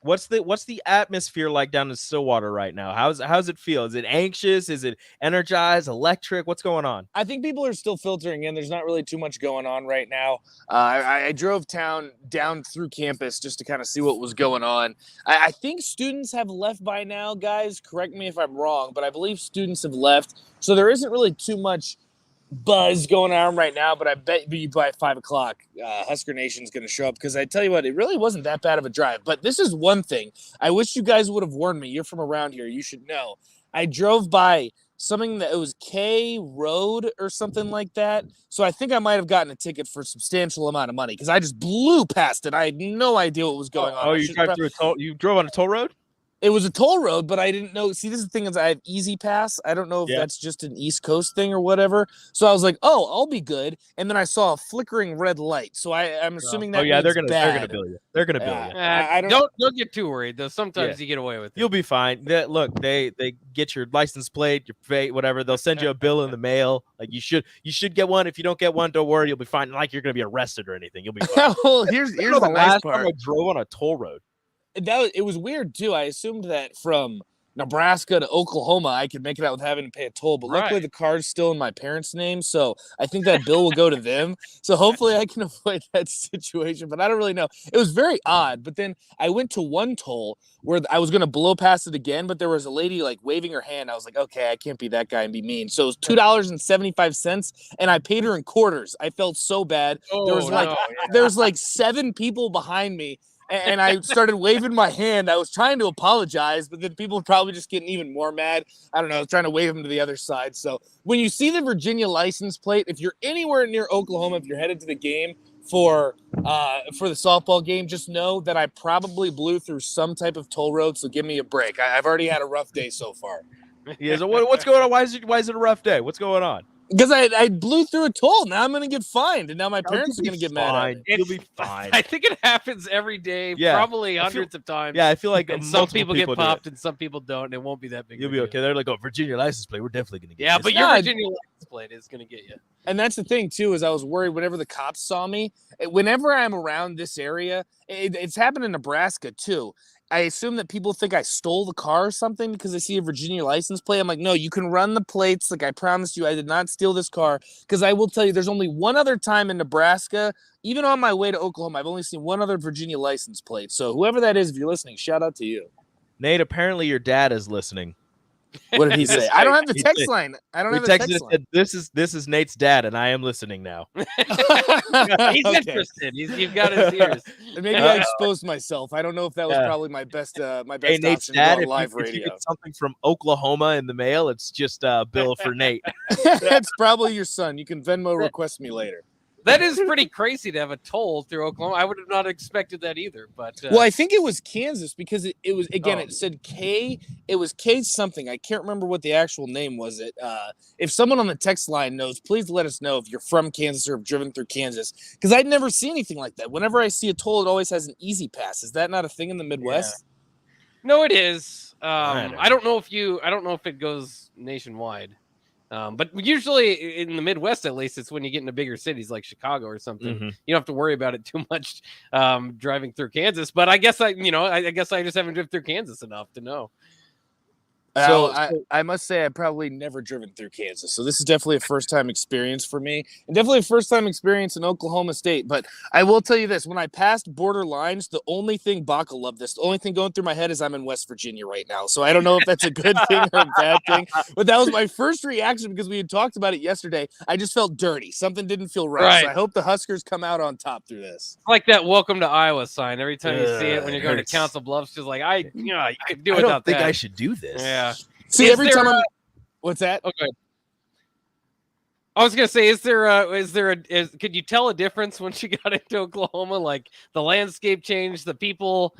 What's the atmosphere like down in Stillwater right now? How's it feel? Is it anxious? Is it energized, electric? What's going on? I think people are still filtering in. There's not really too much going on right now. I drove down through campus just to kind of see what was going on. I think students have left by now, guys. Correct me if I'm wrong, but I believe students have left. So there isn't really too much buzz going on right now, but I bet you by 5 o'clock, Husker Nation's going to show up because I tell you what, it really wasn't that bad of a drive. But this is one thing. I wish you guys would have warned me. You're from around here. You should know. I drove by something that it was K Road or something like that. So I think I might have gotten a ticket for a substantial amount of money because I just blew past it. I had no idea what was going on. Oh, you drove on a toll road? It was a toll road, but I didn't know. See, this is the thing is I have Easy Pass. I don't know if that's just an East Coast thing or whatever. So I was like, oh, I'll be good. And then I saw a flickering red light. So I'm assuming that means they're gonna bad. bill you. They're gonna bill you. I don't get too worried though. Sometimes you get away with it. You'll be fine. Look, they get your license plate, your fate, whatever. They'll send you a bill in the mail. Like you should get one. If you don't get one, don't worry. You'll be fine. Like you're gonna be arrested or anything. You'll be fine. Well, here's the the nice last part. time I drove on a toll road. It was weird too. I assumed that from Nebraska to Oklahoma, I could make it out with having to pay a toll, but luckily the car's still in my parents' name, so I think that bill will go to them. So hopefully I can avoid that situation, but I don't really know. It was very odd, but then I went to one toll where I was going to blow past it again, but there was a lady like waving her hand. I was like, okay, I can't be that guy and be mean. So it was $2.75, and I paid her in quarters. I felt so bad. There was like 7 people behind me. And I started waving my hand. I was trying to apologize, but then people were probably just getting even more mad. I don't know. I was trying to wave them to the other side. So when you see the Virginia license plate, if you're anywhere near Oklahoma, if you're headed to the game for the softball game, just know that I probably blew through some type of toll road. So give me a break. I've already had a rough day so far. Yeah. So what's going on? Why is it a rough day? What's going on? Because I blew through a toll. Now I'm going to get fined, and now my parents are going to get mad at me. You'll be fine. I think it happens every day, probably hundreds of times. Yeah, I feel like and some people get popped and some people don't, and it won't be that big. You'll be okay. They're like, oh, Virginia license plate. We're definitely going to get Yeah, this. but your Virginia license plate is going to get you. And that's the thing, too, is I was worried whenever the cops saw me. Whenever I'm around this area, it's happened in Nebraska, too. I assume that people think I stole the car or something because they see a Virginia license plate. I'm like, no, you can run the plates. Like I promised you, I did not steal this car. Because I will tell you, there's only one other time in Nebraska, even on my way to Oklahoma, I've only seen one other Virginia license plate. So whoever that is, if you're listening, shout out to you. Nate, apparently your dad is listening. What did he say? I don't have the text line. I don't have the text line. This is Nate's dad, and I am listening now. He's interested. You've got his ears. And maybe I exposed myself. I don't know if that was probably my best Hey, Nate's option dad, on if live you radio. get something from Oklahoma in the mail, it's just a bill for Nate. That's probably your son. You can Venmo request me later. That is pretty crazy to have a toll through Oklahoma. I would have not expected that either. But well, I think it was Kansas because it was again. It said K. It was K something. I can't remember what the actual name was. If someone on the text line knows, please let us know if you're from Kansas or have driven through Kansas. Because I'd never seen anything like that. Whenever I see a toll, it always has an Easy Pass. Is that not a thing in the Midwest? No, it is. I don't know if it goes nationwide. But usually in the Midwest, at least, it's when you get into bigger cities like Chicago or something. Mm-hmm. You don't have to worry about it too much driving through Kansas. But I guess I just haven't driven through Kansas enough to know. So I must say I've probably never driven through Kansas. So this is definitely a first-time experience for me, and definitely a first-time experience in Oklahoma State. But I will tell you this, when I passed border lines, the only thing, Baca loved this, the only thing going through my head is I'm in West Virginia right now. So I don't know if that's a good thing or a bad thing, but that was my first reaction because we had talked about it yesterday. I just felt dirty. Something didn't feel right. So I hope the Huskers come out on top through this. Like that welcome to Iowa sign. Every time you see it when you're going to Council Bluffs, just like, you could do without that. I don't think I should do this. Yeah. See, every time what's that? Okay. I was gonna say, could you tell a difference when she got into Oklahoma? Like the landscape changed, the people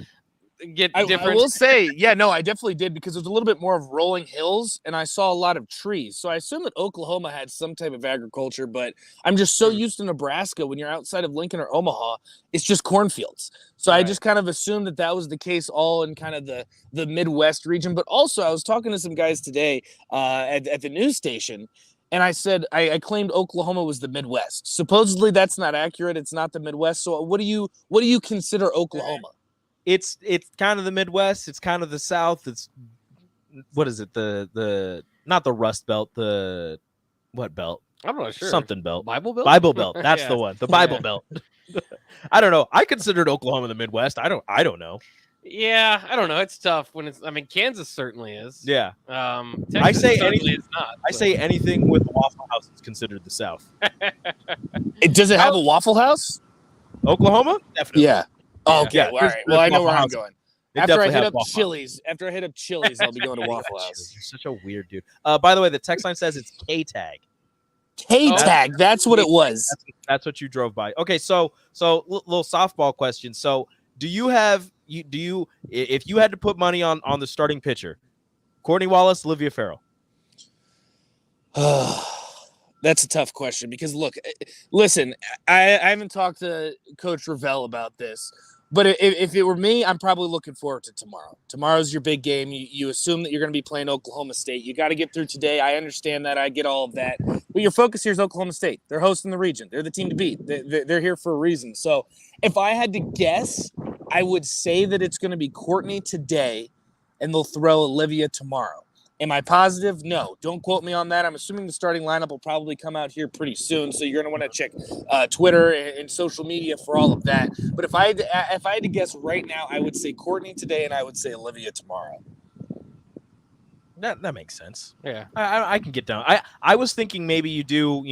get different. I will say, I definitely did because it was a little bit more of rolling hills and I saw a lot of trees. So I assume that Oklahoma had some type of agriculture, but I'm just so used to Nebraska when you're outside of Lincoln or Omaha, it's just cornfields. So I just kind of assumed that was the case all in kind of the Midwest region. But also I was talking to some guys today at the news station. And I said, I claimed Oklahoma was the Midwest. Supposedly that's not accurate. It's not the Midwest. So what do you consider Oklahoma? It's kind of the Midwest. It's kind of the South. It's what is it? The not the Rust Belt. The what belt? I'm not sure. Something belt. Bible Belt. Bible Belt. That's the one. The Bible Belt. I don't know. I considered Oklahoma the Midwest. I don't know. Yeah, I don't know. It's tough when it's. I mean, Kansas certainly is. Yeah. Texas I say certainly anything. is not. I say anything with a Waffle House is considered the South. Does it have a Waffle House? Oklahoma? Definitely. Yeah. Oh, okay. Yeah, All right. Well, I know where I'm going. It After I definitely hit has up Waffle Chili's, I'll be going to Waffle House. You're such a weird dude. By the way, the text line says it's K-Tag. K-Tag. That's what it was. That's what you drove by. Okay, so little softball question. So if you had to put money on the starting pitcher, Courtney Wallace, Olivia Farrell? That's a tough question because look, listen, I haven't talked to Coach Ravel about this, but if it were me, I'm probably looking forward to tomorrow. Tomorrow's your big game. You assume that you're going to be playing Oklahoma State. You got to get through today. I understand that. I get all of that. But your focus here is Oklahoma State. They're hosting the region. They're the team to beat. They're here for a reason. So if I had to guess, I would say that it's going to be Courtney today, and they'll throw Olivia tomorrow. Am I positive? No. Don't quote me on that. I'm assuming the starting lineup will probably come out here pretty soon, so you're going to want to check Twitter and social media for all of that. But if I had to guess right now, I would say Courtney today, and I would say Olivia tomorrow. That makes sense. Yeah, I can get down. I was thinking maybe you do,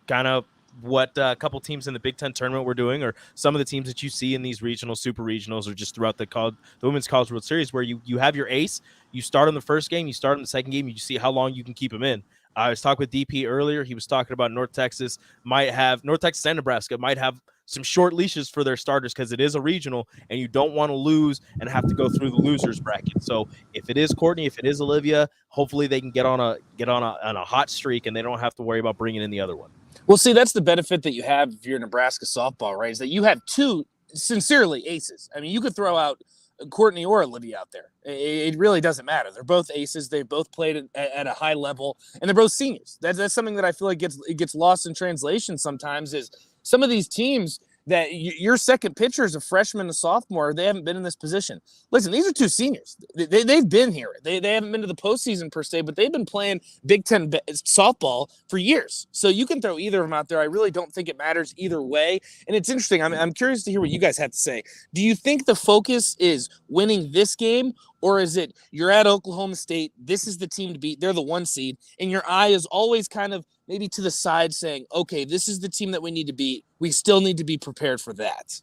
kind of what a couple teams in the Big Ten tournament were doing, or some of the teams that you see in these regional, super regionals, or just throughout the Women's College World Series, where you have your ace, you start on the first game, you start on the second game, you see how long you can keep him in. I was talking with DP earlier. He was talking about North Texas and Nebraska might have some short leashes for their starters because it is a regional, and you don't want to lose and have to go through the losers bracket. So if it is Courtney, if it is Olivia, hopefully they can get on a hot streak, and they don't have to worry about bringing in the other one. Well, see, that's the benefit that you have if you're Nebraska softball, right? Is that you have two sincerely aces. I mean, you could throw out Courtney or Olivia out there. It really doesn't matter. They're both aces. They both played at a high level, and they're both seniors. That's something that I feel like gets lost in translation sometimes. Is some of these teams that your second pitcher is a freshman, a sophomore, they haven't been in this position. Listen, these are two seniors. They've been here. They haven't been to the postseason per se, but they've been playing Big Ten softball for years. So you can throw either of them out there. I really don't think it matters either way. And it's interesting. I'm curious to hear what you guys have to say. Do you think the focus is winning this game, or is it you're at Oklahoma State, this is the team to beat, they're the 1 seed, and your eye is always kind of maybe to the side saying, okay, this is the team that we need to beat. We still need to be prepared for that.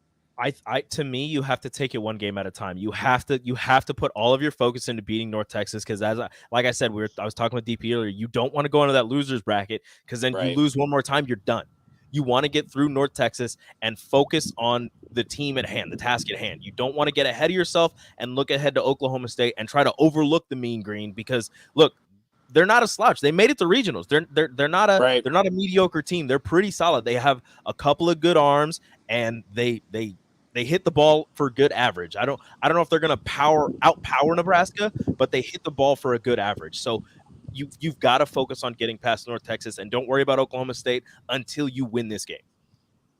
To me, you have to take it one game at a time. You have to put all of your focus into beating North Texas because, like I said, I was talking with DP earlier. You don't want to go into that losers bracket because then you lose one more time, you're done. You want to get through North Texas and focus on the team at hand, the task at hand. You don't want to get ahead of yourself and look ahead to Oklahoma State and try to overlook the Mean Green because, look, they're not a slouch. They made it to regionals. They're not a mediocre team. They're pretty solid. They have a couple of good arms, and they hit the ball for good average. I don't know if they're going to outpower Nebraska, but they hit the ball for a good average. So you've got to focus on getting past North Texas and don't worry about Oklahoma State until you win this game.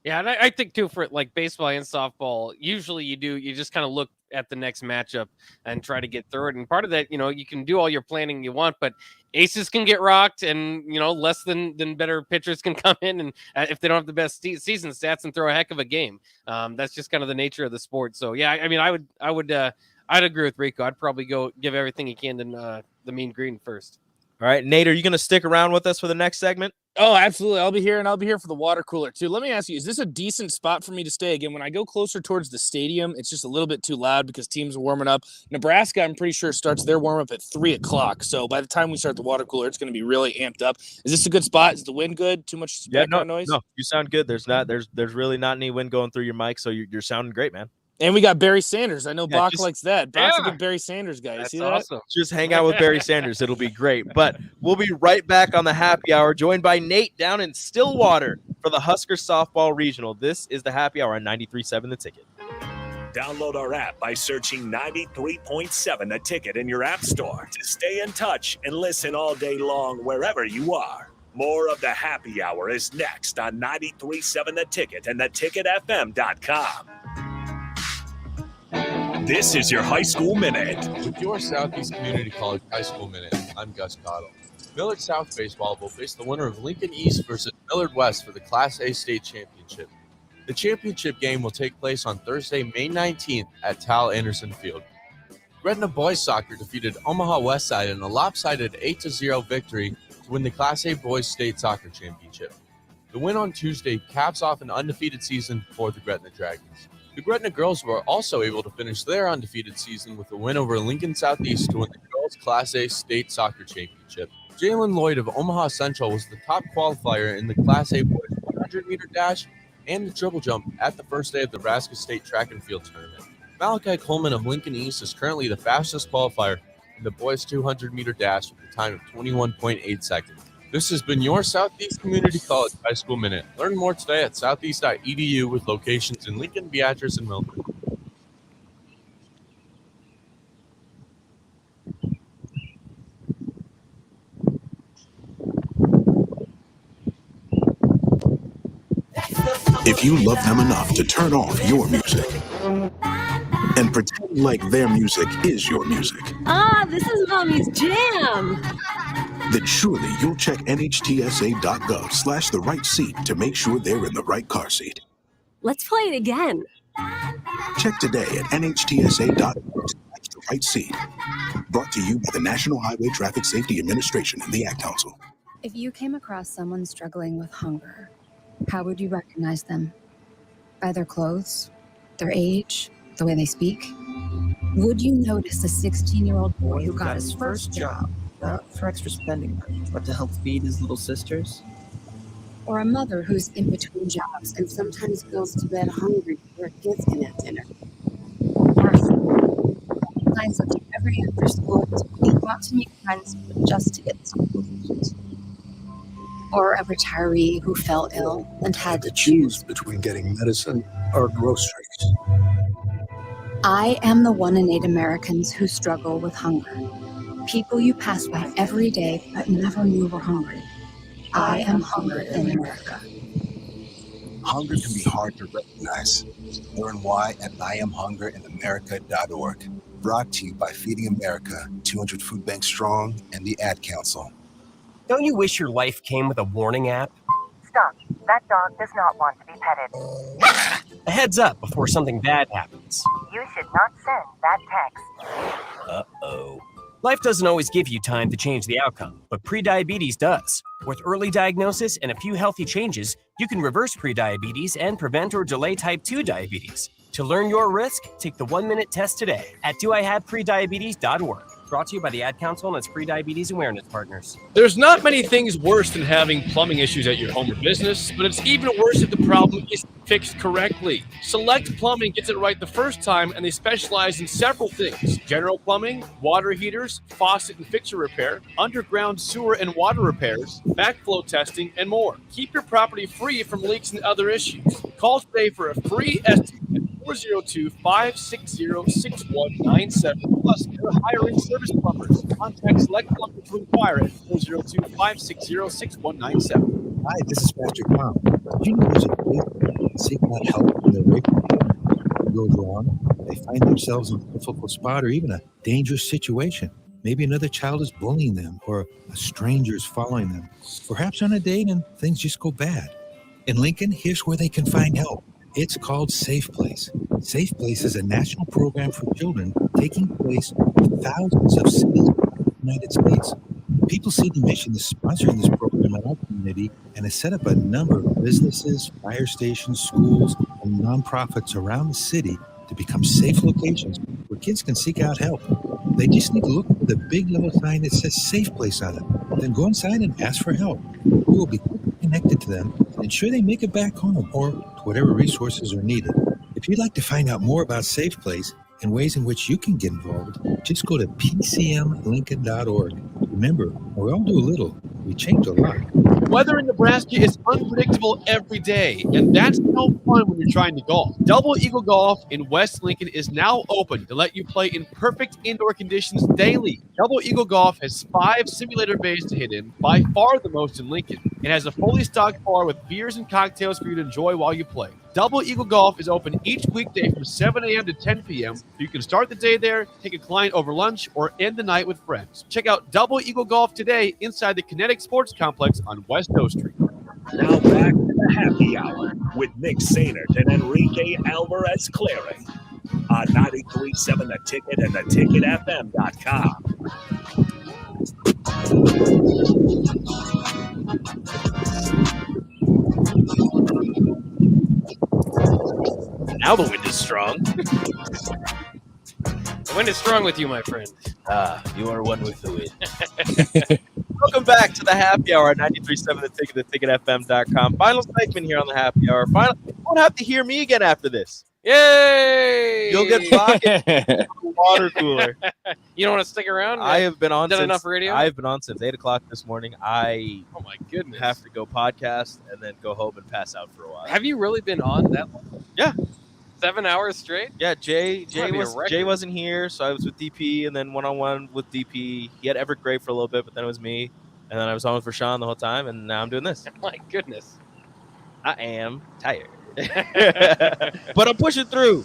Yeah, and I think too for like baseball and softball, usually you just kind of look at the next matchup and try to get through it. And part of that, you can do all your planning you want, but aces can get rocked, and less than better pitchers can come in and if they don't have the best season stats and throw a heck of a game. That's just kind of the nature of the sport. So yeah, I mean, I'd agree with Rico. I'd probably go give everything he can to the Mean Green first. All right, Nate, are you going to stick around with us for the next segment? Oh, absolutely. I'll be here, and I'll be here for the water cooler, too. Let me ask you, is this a decent spot for me to stay? Again, when I go closer towards the stadium, it's just a little bit too loud because teams are warming up. Nebraska, I'm pretty sure, starts their warm-up at 3 o'clock. So by the time we start the water cooler, it's going to be really amped up. Is this a good spot? Is the wind good? Too much background noise? No, you sound good. There's really not any wind going through your mic, so you're sounding great, man. And we got Barry Sanders. I know Bach likes that. Bach's a good Barry Sanders guy. You see that? Awesome. Just hang out with Barry Sanders. It'll be great. But we'll be right back on the happy hour, joined by Nate down in Stillwater for the Huskers softball regional. This is the happy hour on 93.7 The Ticket. Download our app by searching 93.7 The Ticket in your app store to stay in touch and listen all day long wherever you are. More of the happy hour is next on 93.7 The Ticket and theticketfm.com. This is your High School Minute. With your Southeast Community College High School Minute, I'm Gus Cottle. Millard South Baseball will face the winner of Lincoln East versus Millard West for the Class A State Championship. The championship game will take place on Thursday, May 19th at Tal Anderson Field. Gretna Boys Soccer defeated Omaha Westside in a lopsided 8-0 victory to win the Class A Boys State Soccer Championship. The win on Tuesday caps off an undefeated season for the Gretna Dragons. The Gretna girls were also able to finish their undefeated season with a win over Lincoln Southeast to win the Girls Class A State Soccer Championship. Jalen Lloyd of Omaha Central was the top qualifier in the Class A boys 100-meter dash and the triple jump at the first day of the Nebraska State Track and Field Tournament. Malachi Coleman of Lincoln East is currently the fastest qualifier in the boys 200-meter dash with a time of 21.8 seconds. This has been your Southeast Community College High School Minute. Learn more today at southeast.edu with locations in Lincoln, Beatrice, and Milford. If you love them enough to turn off your music and pretend like their music is your music, This is Mommy's jam. then surely you'll check nhtsa.gov/the right seat to make sure they're in the right car seat. Let's play it again. Check today at nhtsa.gov/the right seat. Brought to you by the National Highway Traffic Safety Administration and the Ad Council. If you came across someone struggling with hunger, how would you recognize them? By their clothes, their age, the way they speak? Would you notice a 16-year-old boy who got his first job, not for extra spending money, but to help feed his little sisters? or a mother who's in between jobs and sometimes goes to bed hungry before her kids can have dinner? Or a friend who signs up to every after school activity not to meet friends but just to get something to eat? Or a retiree who fell ill and had to choose between getting medicine or groceries. I am the 1 in 8 Americans who struggle with hunger. People you pass by every day but never knew were hungry. I am hunger in America. Hunger can be hard to recognize. Learn why at IamHungerInAmerica.org. Brought to you by Feeding America, 200 Food Banks Strong, and the Ad Council. Don't you wish your life came with a warning app? Stop. That dog does not want to be petted. A heads up before something bad happens. You should not send that text. Uh-oh. Life doesn't always give you time to change the outcome, but prediabetes does. With early diagnosis and a few healthy changes, you can reverse prediabetes and prevent or delay type 2 diabetes. To learn your risk, take the 1-minute test today at doihaveprediabetes.org. Brought to you by the Ad Council and its pre-diabetes awareness partners. There's not many things worse than having plumbing issues at your home or business, but it's even worse if the problem isn't fixed correctly. Select Plumbing gets it right the first time, and they specialize in several things: general plumbing, water heaters, faucet and fixture repair, underground sewer and water repairs, backflow testing, and more. Keep your property free from leaks and other issues. Call today for a free estimate at 402-560-6197. Plus, they're hiring service plumbers. Contact Select Plumbing to inquire at 402-560-6197. Hi, this is Pastor Tom. Did you know there's a place seeking out help when they're raped? Something goes wrong, they find themselves in a difficult spot or even a dangerous situation. Maybe another child is bullying them or a stranger is following them. Perhaps on a date and things just go bad. In Lincoln, here's where they can find help. It's called Safe Place. Safe Place is a national program for children taking place in thousands of cities in the United States. People see the mission is sponsoring this program in our community and has set up a number of businesses, fire stations, schools, and nonprofits around the city to become safe locations where kids can seek out help. They just need to look for the big yellow sign that says Safe Place on it. Then go inside and ask for help. We will be connected to them and ensure they make it back home or to whatever resources are needed. If you'd like to find out more about Safe Place and ways in which you can get involved, just go to pcmlincoln.org. Remember, we all do a little. We change a lot. Weather in Nebraska is unpredictable every day, and that's no fun when you're trying to golf. Double Eagle Golf in West Lincoln is now open to let you play in perfect indoor conditions daily. Double Eagle Golf has 5 simulator bays to hit in, by far the most in Lincoln. It has a fully stocked bar with beers and cocktails for you to enjoy while you play. Double Eagle Golf is open each weekday from 7 a.m. to 10 p.m. So you can start the day there, take a client over lunch, or end the night with friends. Check out Double Eagle Golf today inside the Kinetic Sports Complex on West O Street. Now back to the happy hour with Nick Sainert and Enrique Alvarez Clary on 93.7 The Ticket and theticketfm.com. Now the wind is strong. The wind is strong with you, my friend. You are one with the wind. Welcome back to the happy hour at 93.7 The Ticket, theticketfm.com. Final segment here on the happy hour. You won't have to hear me again after this. Yay! You'll get pocket water cooler. You don't want to stick around? I have been on Done since enough radio? I've been on since 8 o'clock this morning. I Oh my goodness. have to go podcast and then go home and pass out for a while. Have you really been on that long? Yeah. 7 hours straight? Yeah, Jay Might be a record. Jay wasn't here, so I was with DP and then one-on-one with DP. He had Everett Gray for a little bit, but then it was me. And then I was on with Rashawn the whole time, and now I'm doing this. My goodness. I am tired. But I'm pushing through.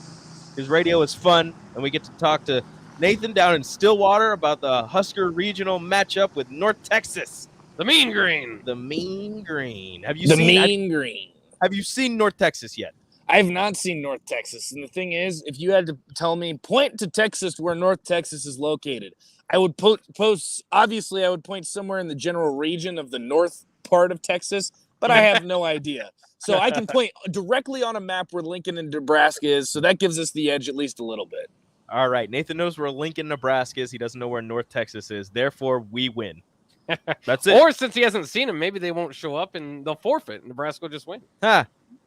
His radio is fun, and we get to talk to Nathan down in Stillwater about the Husker regional matchup with North Texas. The Mean Green. The Mean Green. Have you The seen Mean Green. Have you seen North Texas yet? I have not seen North Texas. And the thing is, if you had to tell me, point to Texas where North Texas is located, I would obviously, I would point somewhere in the general region of the north part of Texas, but I have no idea. So I can point directly on a map where Lincoln and Nebraska is. So that gives us the edge at least a little bit. All right. Nathan knows where Lincoln, Nebraska is. He doesn't know where North Texas is. Therefore, we win. That's it. Or since he hasn't seen him, maybe they won't show up and they'll forfeit. Nebraska will just win.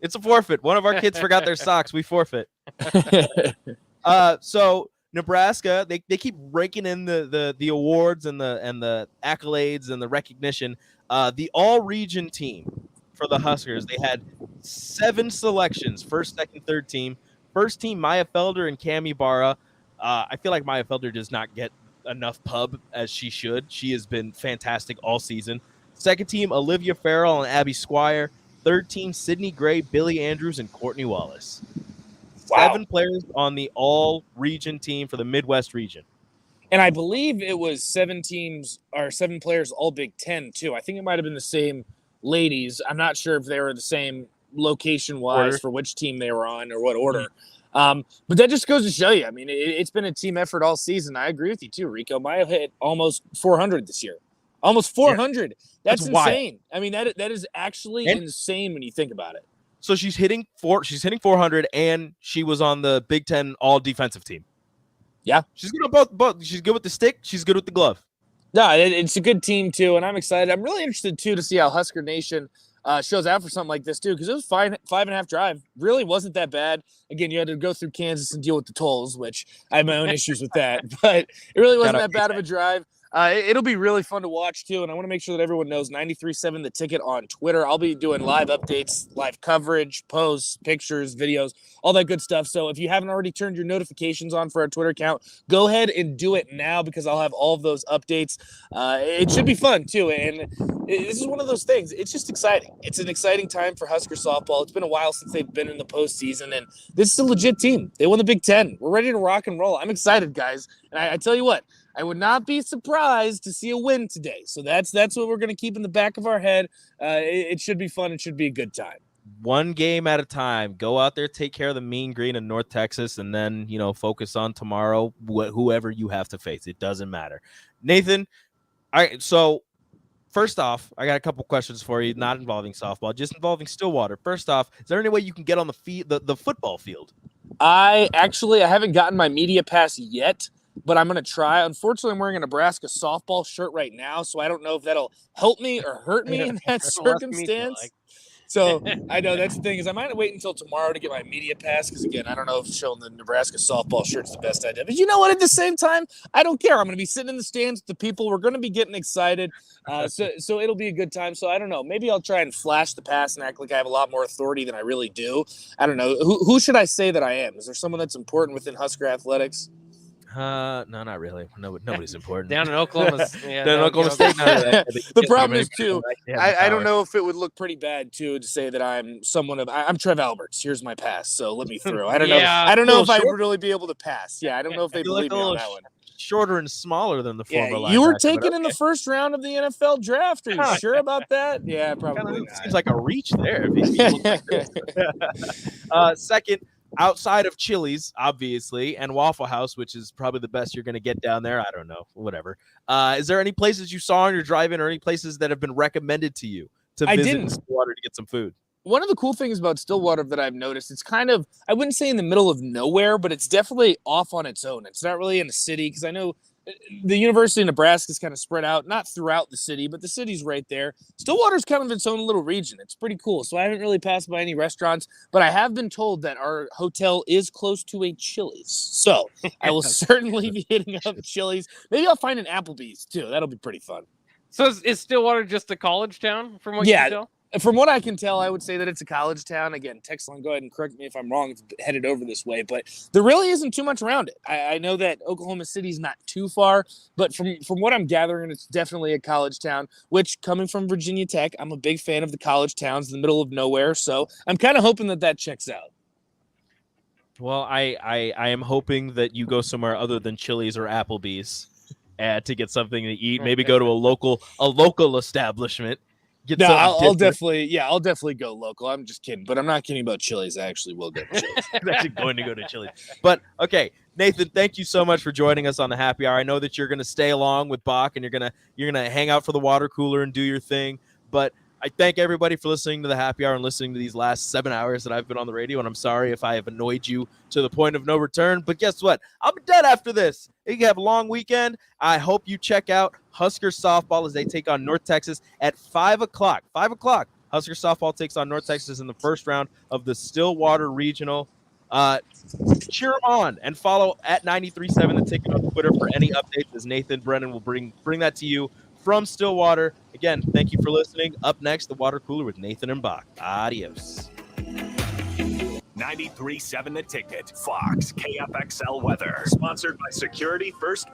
It's a forfeit. One of our kids forgot their socks. We forfeit. So Nebraska, they keep raking in the awards and the accolades and the recognition. The all-region team for the Huskers, they had 7 selections, first, second, third team. First team, Maya Felder and Cami Barra. I feel like Maya Felder does not get enough pub as she should. She has been fantastic all season. Second team, Olivia Farrell and Abby Squire. Third team, Sydney Gray, Billy Andrews, and Courtney Wallace. Wow. 7 players on the all-region team for the Midwest region. And I believe it was 7 players, all Big Ten, too. I think it might have been the same ladies. I'm not sure if they were the same location-wise for which team they were on or what order. But that just goes to show you. I mean, it's been a team effort all season. I agree with you, too, Rico. Maya hit almost 400 this year. Almost 400. Yeah. That's insane. Wild. I mean, that is actually insane when you think about it. So she's hitting 400, and she was on the Big Ten all-defensive team. Yeah. She's good on both. She's good with the stick. She's good with the glove. No, it's a good team, too, and I'm excited. I'm really interested, too, to see how Husker Nation shows out for something like this, too, because it was 5.5 drive. Really wasn't that bad. Again, you had to go through Kansas and deal with the tolls, which I have my own issues with that, but it really wasn't that bad of a drive. It'll be really fun to watch, too, and I want to make sure that everyone knows 93.7 The Ticket on Twitter. I'll be doing live updates, live coverage, posts, pictures, videos, all that good stuff. So if you haven't already turned your notifications on for our Twitter account, go ahead and do it now because I'll have all of those updates. It should be fun, too, and this is one of those things. It's just exciting. It's an exciting time for Husker softball. It's been a while since they've been in the postseason, and this is a legit team. They won the Big Ten. We're ready to rock and roll. I'm excited, guys, and I tell you what, I would not be surprised to see a win today. So that's what we're going to keep in the back of our head. It should be fun. It should be a good time. One game at a time. Go out there, take care of the Mean Green in North Texas, and then, focus on tomorrow, whoever you have to face. It doesn't matter. Nathan, all right, so first off, I got a couple questions for you, not involving softball, just involving Stillwater. First off, is there any way you can get on the football field? I haven't gotten my media pass yet, but I'm going to try. Unfortunately, I'm wearing a Nebraska softball shirt right now, so I don't know if that'll help me or hurt me in that circumstance. So I know that's the thing is I might wait until tomorrow to get my media pass because, again, I don't know if showing the Nebraska softball shirt's the best idea. But you know what? At the same time, I don't care. I'm going to be sitting in the stands with the people. We're going to be getting excited. So it'll be a good time. So I don't know. Maybe I'll try and flash the pass and act like I have a lot more authority than I really do. I don't know. Who should I say that I am? Is there someone that's important within Husker athletics? No, not really. Nobody's important. Down in Oklahoma. Down in Oklahoma State. The problem is, too, I don't know if it would look pretty bad, too, to say that I'm I'm Trev Alberts. Here's my pass, so let me through. I don't know. I don't know if I would really be able to pass. Yeah, I don't know if they believe me on that one. Shorter and smaller than the former linebacker. You were taken in the first round of the NFL draft. Are you sure about that? Yeah, probably not. Seems like a reach there. Second, outside of Chili's, obviously, and Waffle House, which is probably the best you're going to get down there. I don't know, whatever. Is there any places you saw on your drive-in or any places that have been recommended to you to visit in Stillwater to get some food? One of the cool things about Stillwater that I've noticed, it's kind of, I wouldn't say in the middle of nowhere, but it's definitely off on its own. It's not really in a city because I know the University of Nebraska is kind of spread out, not throughout the city, but the city's right there. Stillwater's kind of its own little region. It's pretty cool. So I haven't really passed by any restaurants, but I have been told that our hotel is close to a Chili's. So I will certainly be hitting up Chili's. Maybe I'll find an Applebee's too. That'll be pretty fun. So is Stillwater just a college town from what you can tell? From what I can tell, I would say that it's a college town. Again, text line, go ahead and correct me if I'm wrong. It's headed over this way, but there really isn't too much around it. I know that Oklahoma City's not too far, but from what I'm gathering, it's definitely a college town, which coming from Virginia Tech, I'm a big fan of the college towns in the middle of nowhere. So I'm kind of hoping that checks out. Well, I am hoping that you go somewhere other than Chili's or Applebee's to get something to eat. Maybe go to a local establishment. No, I'll definitely go local. I'm just kidding, but I'm not kidding about Chili's. I actually will go to Chili's. I'm actually going to go to Chili's. But okay, Nathan, thank you so much for joining us on the happy hour. I know that you're going to stay along with Bach and you're gonna hang out for the water cooler and do your thing. But I thank everybody for listening to the happy hour and listening to these last 7 hours that I've been on the radio. And I'm sorry if I have annoyed you to the point of no return. But guess what? I'll be dead after this. You have a long weekend. I hope you check out Huskers softball as they take on North Texas at 5 o'clock. 5 o'clock. Huskers softball takes on North Texas in the first round of the Stillwater Regional. Cheer them on and follow at 93.7 The Ticket on Twitter for any updates, as Nathan Brennan will bring that to you from Stillwater. Again, thank you for listening. Up next, the water cooler with Nathan and Bach. Adios. 93.7 The Ticket, Fox, KFXL weather. Sponsored by Security First